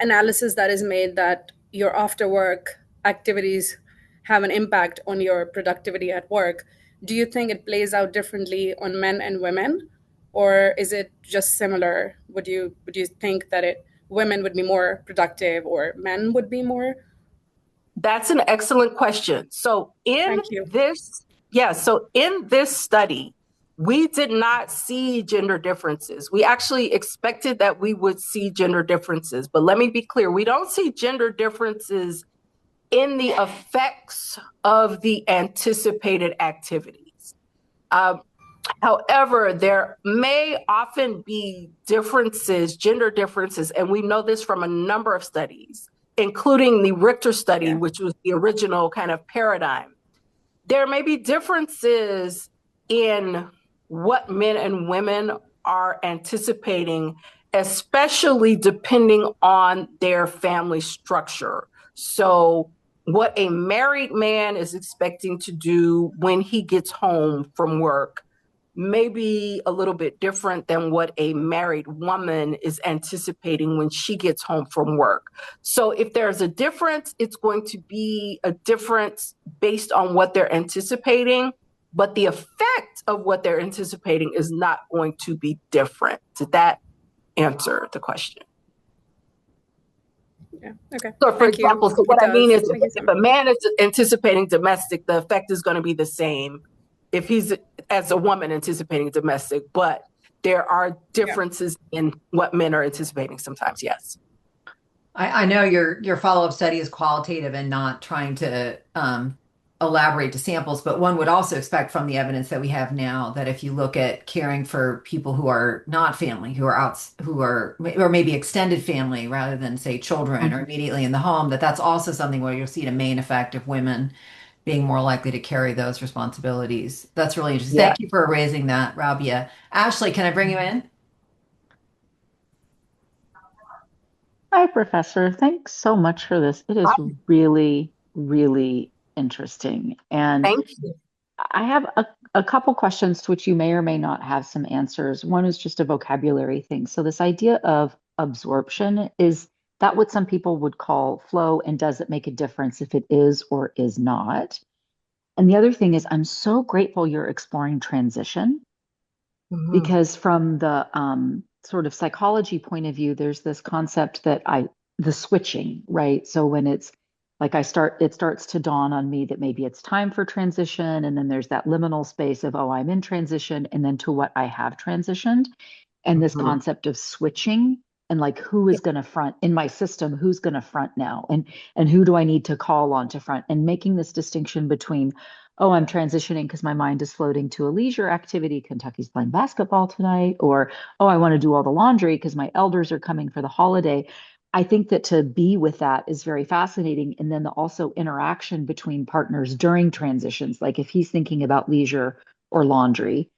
analysis that is made that your after work activities have an impact on your productivity at work. do you think it plays out differently on men and women, or is it just similar? Would you think that women would be more productive or men would be more? That's an excellent question. Thank you. So in this study, we did not see gender differences. We actually expected that we would see gender differences, but let me be clear, we don't see gender differences in the effects of the anticipated activities. However, there may often be differences, gender differences, and we know this from a number of studies, including the Richter study, Yeah. which was the original kind of paradigm. There may be differences in what men and women are anticipating, especially depending on their family structure. So, what a married man is expecting to do when he gets home from work may be a little bit different than what a married woman is anticipating when she gets home from work. So if there's a difference, it's going to be a difference based on what they're anticipating, but the effect of what they're anticipating is not going to be different. Did that answer the question? Yeah. Okay. So for Thank example, you. so It what I mean does. is Thank you so if much. a man is anticipating domestic, the effect is going to be the same if he's as a woman anticipating domestic, but there are Yeah. differences in what men are anticipating sometimes. Yes. I know your follow-up study is qualitative and not trying to elaborate to samples, but one would also expect from the evidence that we have now that if you look at caring for people who are not family, who are out, who are or maybe extended family rather than say children or immediately in the home, that that's also something where you'll see a main effect of women being more likely to carry those responsibilities. That's really interesting. Yeah. Thank you for raising that, Rabia. Ashley, can I bring you in? Hi, Professor. Thanks so much for this. It is really, really interesting. And Thank you. I have a couple questions to which you may or may not have some answers. One is just a vocabulary thing. So, this idea of absorption, is that what some people would call flow? And does it make a difference if it is or is not? And the other thing is, I'm so grateful you're exploring transition Mhm. because from the sort of psychology point of view, there's this concept that the switching, right? So when it's like it starts to dawn on me that maybe it's time for transition. And then there's that liminal space of, oh, I'm in transition, and then to what I have transitioned. And this Mhm. concept of switching and like who Yeah. is going to front in my system, who's going to front now, and who do I need to call on to front, and making this distinction between, oh, I'm transitioning because my mind is floating to a leisure activity. Kentucky's playing basketball tonight. Or, oh, I want to do all the laundry because my elders are coming for the holiday. I think that to be with that is very fascinating. And then the also interaction between partners during transitions, like if he's thinking about leisure or laundry,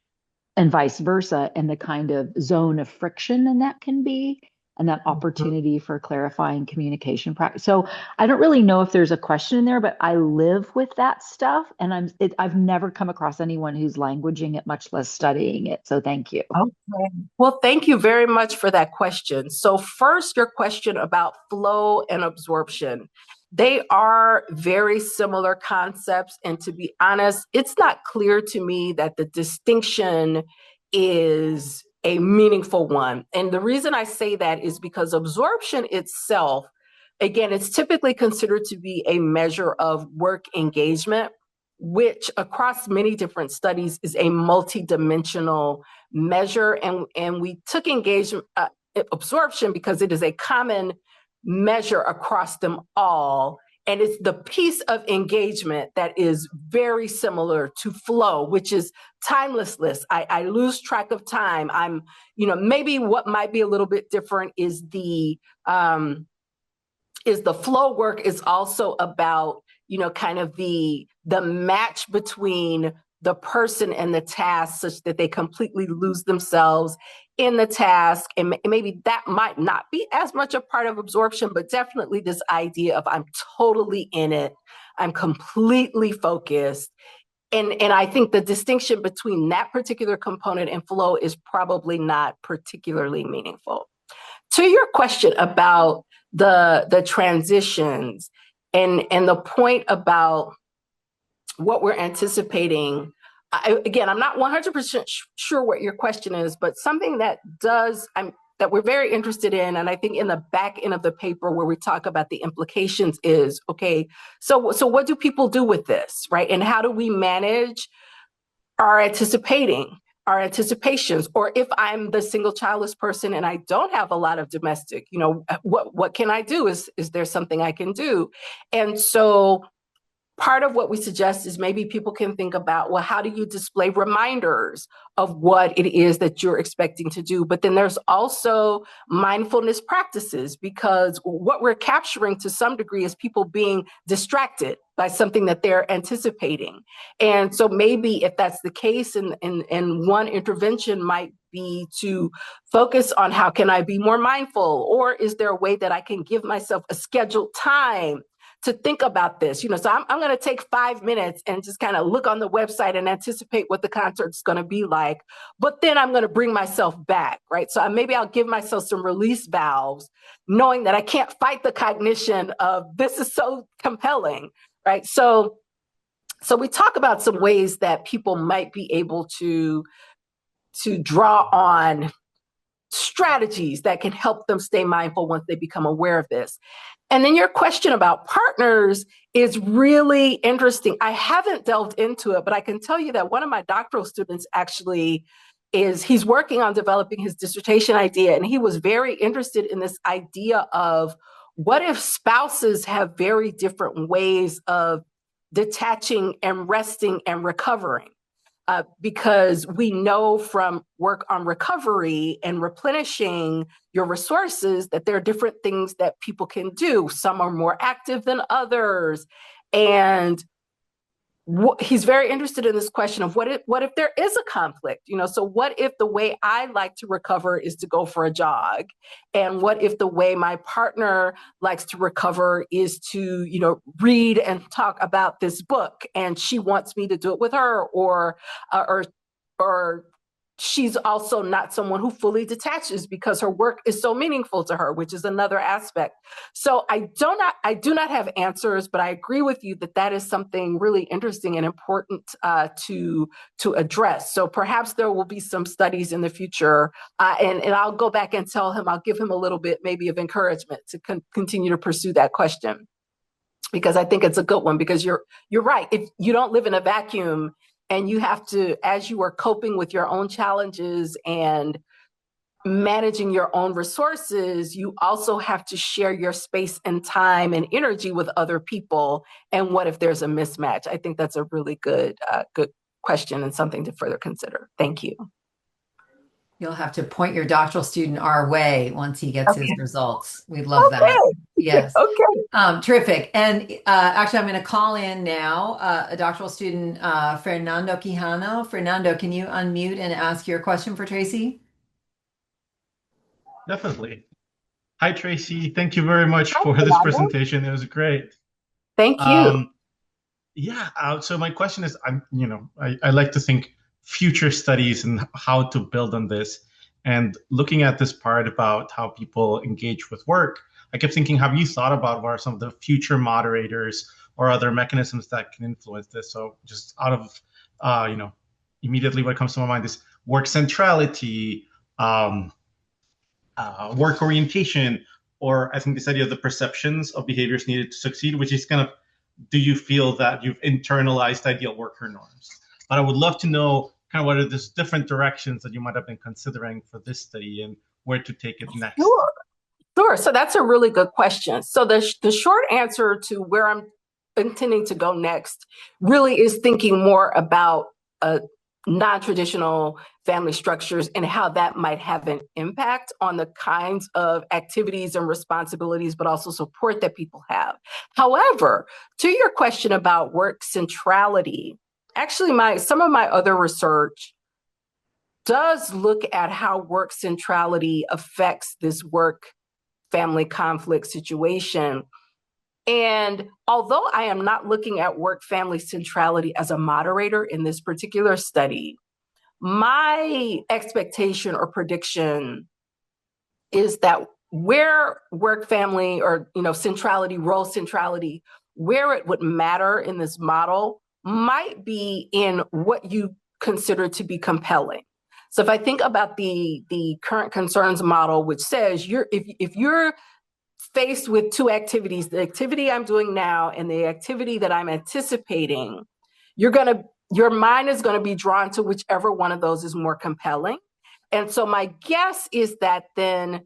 and vice versa, and the kind of zone of friction and that can be, and that Mhm. opportunity for clarifying communication practice. So I don't really know if there's a question in there, but I live with that stuff, and I've never come across anyone who's languaging it, much less studying it. So thank you. Okay. Well, thank you very much for that question. So, first, your question about flow and absorption. They are very similar concepts. And to be honest, it's not clear to me that the distinction is a meaningful one. And the reason I say that is because absorption itself, again, it's typically considered to be a measure of work engagement, which across many different studies is a multidimensional measure. And we took engagement absorption because it is a common measure across them all. And it's the piece of engagement that is very similar to flow, which is timelessness. I lose track of time. Maybe what might be a little bit different is the flow work is also about, kind of the match between the person and the task such that they completely lose themselves in the task. And maybe that might not be as much a part of absorption, but definitely this idea of I'm totally in it. I'm completely focused. And I think the distinction between that particular component and flow is probably not particularly meaningful. To your question about the transitions and the point about what we're anticipating again, I'm not 100% sure what your question is, but something that that we're very interested in, and I think in the back end of the paper where we talk about the implications is, okay, so what do people do with this, right? And how do we manage our anticipations, or if I'm the single childless person and I don't have a lot of domestic, what can I do? Is there something I can do? And so part of what we suggest is maybe people can think about, well, how do you display reminders of what it is that you're expecting to do? But then there's also mindfulness practices, because what we're capturing to some degree is people being distracted by something that they're anticipating. And so maybe if that's the case, and one intervention might be to focus on how can I be more mindful, or is there a way that I can give myself a scheduled time to think about this? So I'm going to take 5 minutes and just kind of look on the website and anticipate what the concert's going to be like. But then I'm going to bring myself back, right? So maybe I'll give myself some release valves, knowing that I can't fight the cognition of this is so compelling, right? So we talk about some ways that people might be able to draw on strategies that can help them stay mindful once they become aware of this. And then your question about partners is really interesting. I haven't delved into it, but I can tell you that one of my doctoral students actually he's working on developing his dissertation idea, and he was very interested in this idea of what if spouses have very different ways of detaching and resting and recovering. Because we know from work on recovery and replenishing your resources that there are different things that people can do. Some are more active than others. And he's very interested in this question of what if there is a conflict? So what if the way I like to recover is to go for a jog? And what if the way my partner likes to recover is to, read and talk about this book, and she wants me to do it with her, or she's also not someone who fully detaches because her work is so meaningful to her, which is another aspect. So I do not have answers, but I agree with you that is something really interesting and important to address. So perhaps there will be some studies in the future, and I'll go back and I'll give him a little bit maybe of encouragement to continue to pursue that question, because I think it's a good one. Because you're right. If you don't live in a vacuum, and you have to, as you are coping with your own challenges and managing your own resources, you also have to share your space and time and energy with other people. And what if there's a mismatch? I think that's a really good question, and something to further consider. Thank you. You'll have to point your doctoral student our way once he gets his results. We'd love that. Okay. Yes. Okay. Terrific. And actually, I'm going to call in now a doctoral student, Fernando Quijano. Fernando, can you unmute and ask your question for Tracy? Definitely. Hi, Tracy. Thank you very much for this presentation. It was great. Thank you. So my question is, I like to think future studies and how to build on this. And looking at this part about how people engage with work, I kept thinking, have you thought about what are some of the future moderators or other mechanisms that can influence this? So just out of, immediately what comes to my mind is work centrality, work orientation, or I think this idea of the perceptions of behaviors needed to succeed, which is kind of, do you feel that you've internalized ideal worker norms? But I would love to know kind of what are these different directions that you might have been considering for this study and where to take it next. Sure. So that's a really good question. So the short answer to where I'm intending to go next really is thinking more about non-traditional family structures and how that might have an impact on the kinds of activities and responsibilities, but also support that people have. However, to your question about work centrality, actually some of my other research does look at how work centrality affects this work-family conflict situation. And although I am not looking at work-family centrality as a moderator in this particular study, my expectation or prediction is that where work-family or centrality, role centrality, where it would matter in this model might be in what you consider to be compelling. So if I think about the current concerns model, which says if you're faced with two activities, the activity I'm doing now and the activity that I'm anticipating, your mind is going to be drawn to whichever one of those is more compelling. And so my guess is that then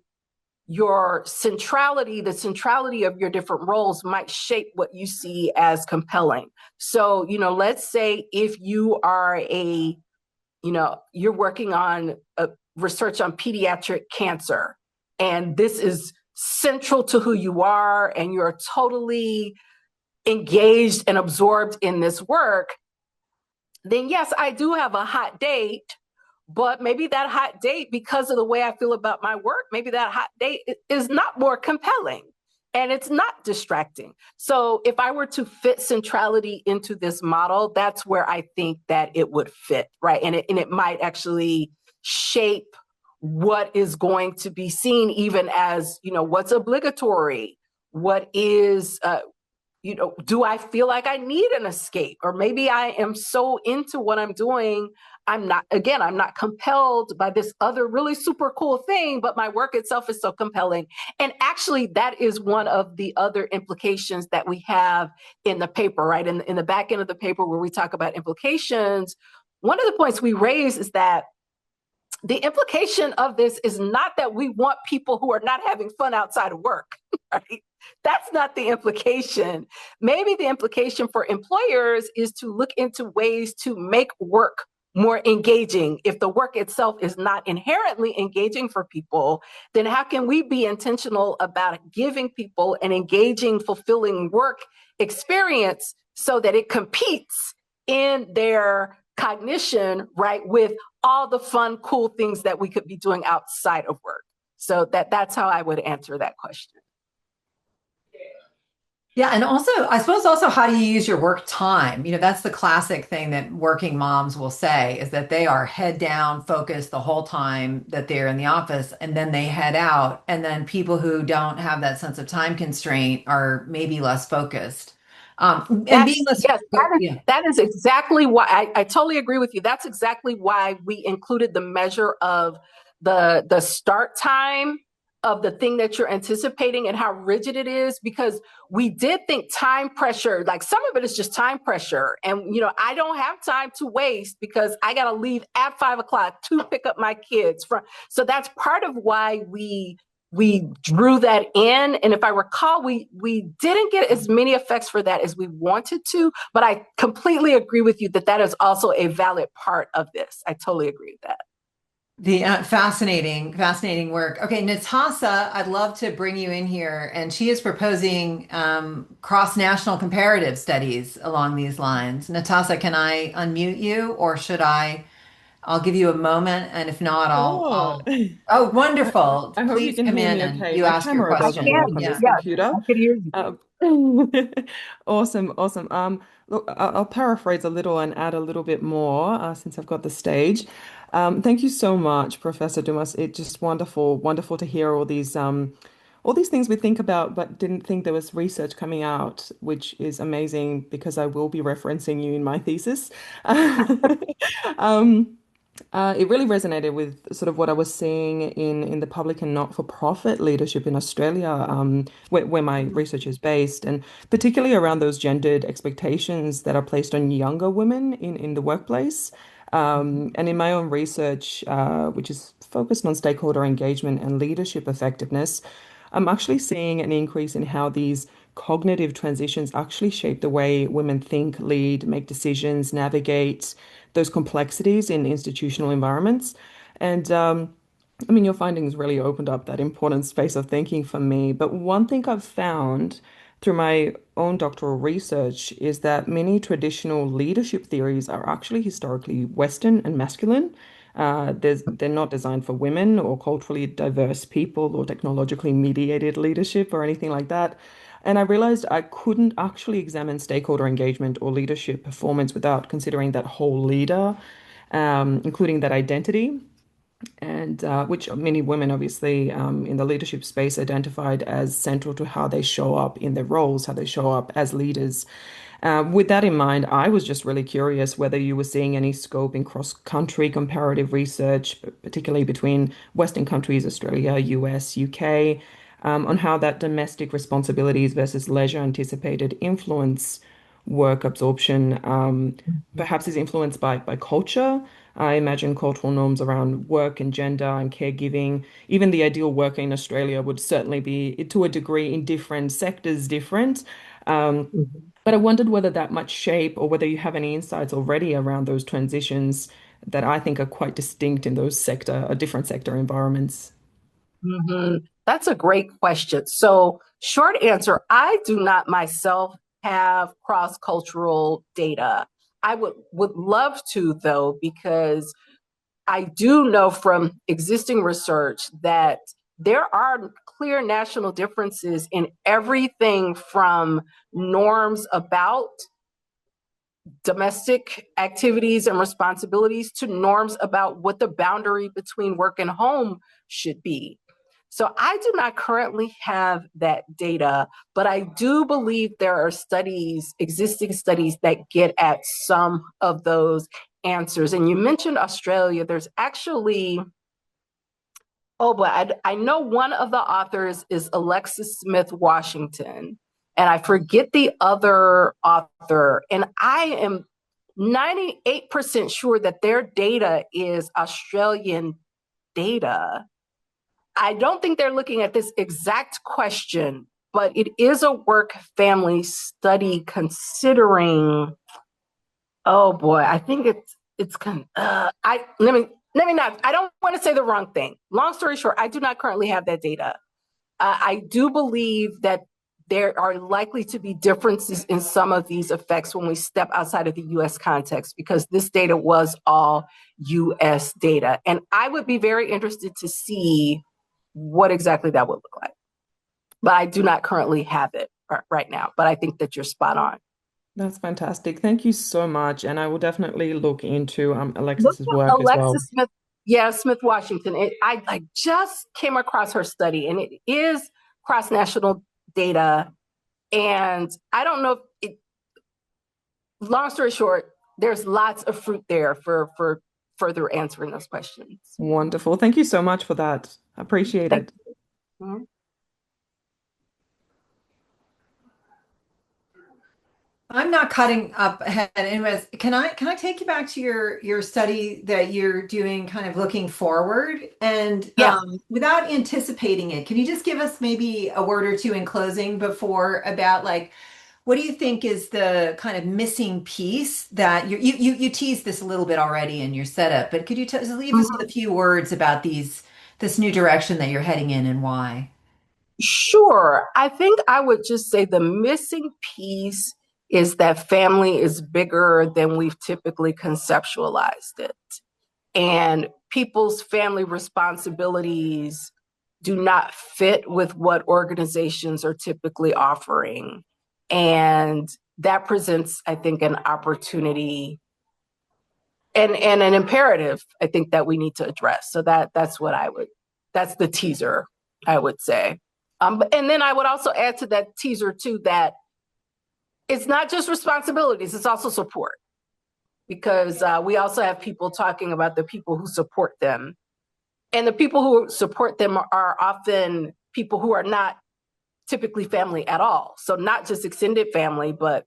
the centrality of your different roles might shape what you see as compelling. So, let's say if you are you're working on research on pediatric cancer, and this is central to who you are, and you're totally engaged and absorbed in this work, then yes, I do have a hot date. But maybe that hot date, because of the way I feel about my work, maybe that hot date is not more compelling and it's not distracting. So if I were to fit centrality into this model, that's where I think that it would fit, right? And it might actually shape what is going to be seen, even as, what's obligatory, what is do I feel like I need an escape? Or maybe I am so into what I'm doing, I'm not compelled by this other really super cool thing, but my work itself is so compelling. And actually, that is one of the other implications that we have in the paper, right? In the back end of the paper, where we talk about implications, one of the points we raise is that the implication of this is not that we want people who are not having fun outside of work, right? That's not the implication. Maybe the implication for employers is to look into ways to make work more engaging. If the work itself is not inherently engaging for people, then how can we be intentional about giving people an engaging, fulfilling work experience so that it competes in their cognition, right, with all the fun, cool things that we could be doing outside of work? So that's how I would answer that question. Yeah, and also, I suppose also, how do you use your work time? That's the classic thing that working moms will say is that they are head down, focused the whole time that they're in the office, and then they head out. And then people who don't have that sense of time constraint are maybe less focused. And being That's less, yes, yeah. that is exactly why I totally agree with you. That's exactly why we included the measure of the start time of the thing that you're anticipating and how rigid it is, because we did think time pressure, like some of it is just time pressure. And I don't have time to waste because I gotta leave at 5 o'clock to pick up my kids from. So that's part of why we drew that in. And if I recall, we didn't get as many effects for that as we wanted to, but I completely agree with you that that is also a valid part of this. I totally agree with that. The fascinating, fascinating work. Okay, Natasa, I'd love to bring you in here, and she is proposing cross-national comparative studies along these lines. Natasa, can I unmute you, or should I? I'll give you a moment, and if not, Sure. Oh, wonderful. I hope you Please can come hear in me and okay. you My ask your camera I doesn't question. work can, on Yeah. this yes, computer. I can hear you. Uh, awesome, awesome. Look, I'll paraphrase a little and add a little bit more since I've got the stage. Thank you so much, Professor Dumas. It's just wonderful, wonderful to hear all these things we think about, but didn't think there was research coming out, which is amazing because I will be referencing you in my thesis. Um, it really resonated with sort of what I was seeing in the public and not-for-profit leadership in Australia, where my research is based, and particularly around those gendered expectations that are placed on younger women in the workplace. And in my own research, which is focused on stakeholder engagement and leadership effectiveness, I'm actually seeing an increase in how these cognitive transitions actually shape the way women think, lead, make decisions, navigate those complexities in institutional environments. And I mean, your findings really opened up that important space of thinking for me. But one thing I've found through my own doctoral research is that many traditional leadership theories are actually historically Western and masculine. They're not designed for women or culturally diverse people or technologically mediated leadership or anything like that. And I realized I couldn't actually examine stakeholder engagement or leadership performance without considering that whole leader, including that identity and which many women obviously in the leadership space identified as central to how they show up in their roles, how they show up as leaders. With that in mind, I was just really curious whether you were seeing any scope in cross-country comparative research, particularly between Western countries, Australia, US, UK, on how that domestic responsibilities versus leisure anticipated influence work absorption, perhaps is influenced by culture. I imagine cultural norms around work and gender and caregiving. Even the ideal worker in Australia would certainly be, to a degree, in different sectors, different. Um, Mhm. but I wondered whether that might shape or whether you have any insights already around those transitions that I think are quite distinct in those different sector environments. That's a great question. So, short answer, I do not myself have cross-cultural data. I would love to though, because I do know from existing research that there are clear national differences in everything from norms about domestic activities and responsibilities to norms about what the boundary between work and home should be. So I do not currently have that data, but I do believe there are studies, existing studies, that get at some of those answers. And you mentioned Australia. There's actually, oh boy, I know one of the authors is Alexis Smith Washington, and I forget the other author. And I am 98% sure that their data is Australian data. I don't think they're looking at this exact question, but it is a work family study considering, oh boy, I think it's kind I let me not, I don't want to say the wrong thing. Long story short, I do not currently have that data. I do believe that there are likely to be differences in some of these effects when we step outside of the US context, because this data was all US data. And I would be very interested to see what exactly that would look like. But I do not currently have it right now. But I think that you're spot on. That's fantastic. Thank you so much. And I will definitely look into Look Alexis's at work as well. Alexis Smith. Yeah, Smith Washington. I just came across her study, and it is cross national data. And I don't know if it, long story short, there's lots of fruit there for further answering those questions. Wonderful. Thank you so much for that. Appreciate Thank it. you. I'm not cutting up ahead. Anyways, can I take you back to your study that you're doing, kind of looking forward and Yeah, without anticipating it? Can you just give us maybe a word or two in closing before about like what do you think is the kind of missing piece that you teased this a little bit already in your setup, but could you just leave us with a few words about this new direction that you're heading in and why? sure. I think I would just say the missing piece is that family is bigger than we've typically conceptualized it. And people's family responsibilities do not fit with what organizations are typically offering. And that presents, I think, an opportunity and an imperative, I think, that we need to address. So that's what I would, that's the teaser, I would say. And then I would also add to that teaser too that it's not just responsibilities, it's also support, because we also have people talking about the people who support them. And the people who support them are often people who are not typically family at all. So not just extended family, but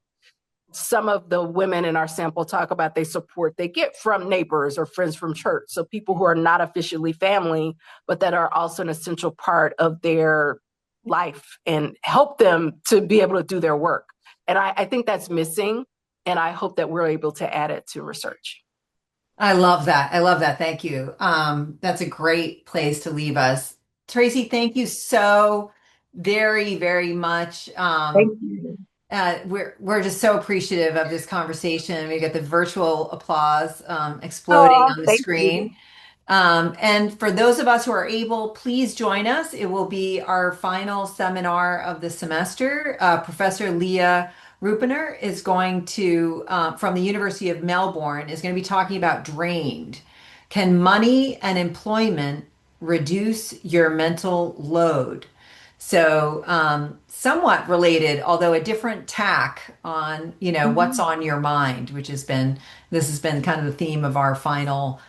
some of the women in our sample talk about they support they get from neighbors or friends from church. So people who are not officially family, but that are also an essential part of their life and help them to be able to do their work. And I think that's missing. And I hope that we're able to add it to research. I love that. I love that. Thank you. That's a great place to leave us. Tracy, thank you so very, very much. Thank you. We're just so appreciative of this conversation. We got the virtual applause exploding Oh, on the thank you. screen. And for those of us who are able, please join us. It will be our final seminar of the semester. Professor Leah Rupener is going to, from the University of Melbourne, is going to be talking about drained. Can money and employment reduce your mental load? So, somewhat related, although a different tack on, what's Mhm. on your mind, this has been kind of the theme of our final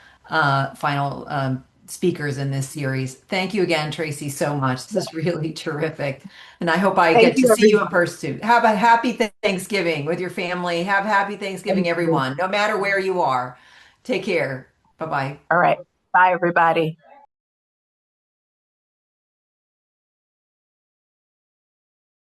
speakers in this series. Thank you again, Tracy, so much. This is really terrific. And I hope I Thank get to you, see you in everyone. person. Have a happy Thanksgiving with your family. Have happy Thanksgiving, Thank you. everyone, no matter where you are. Take care. Bye bye. All right. Bye, everybody.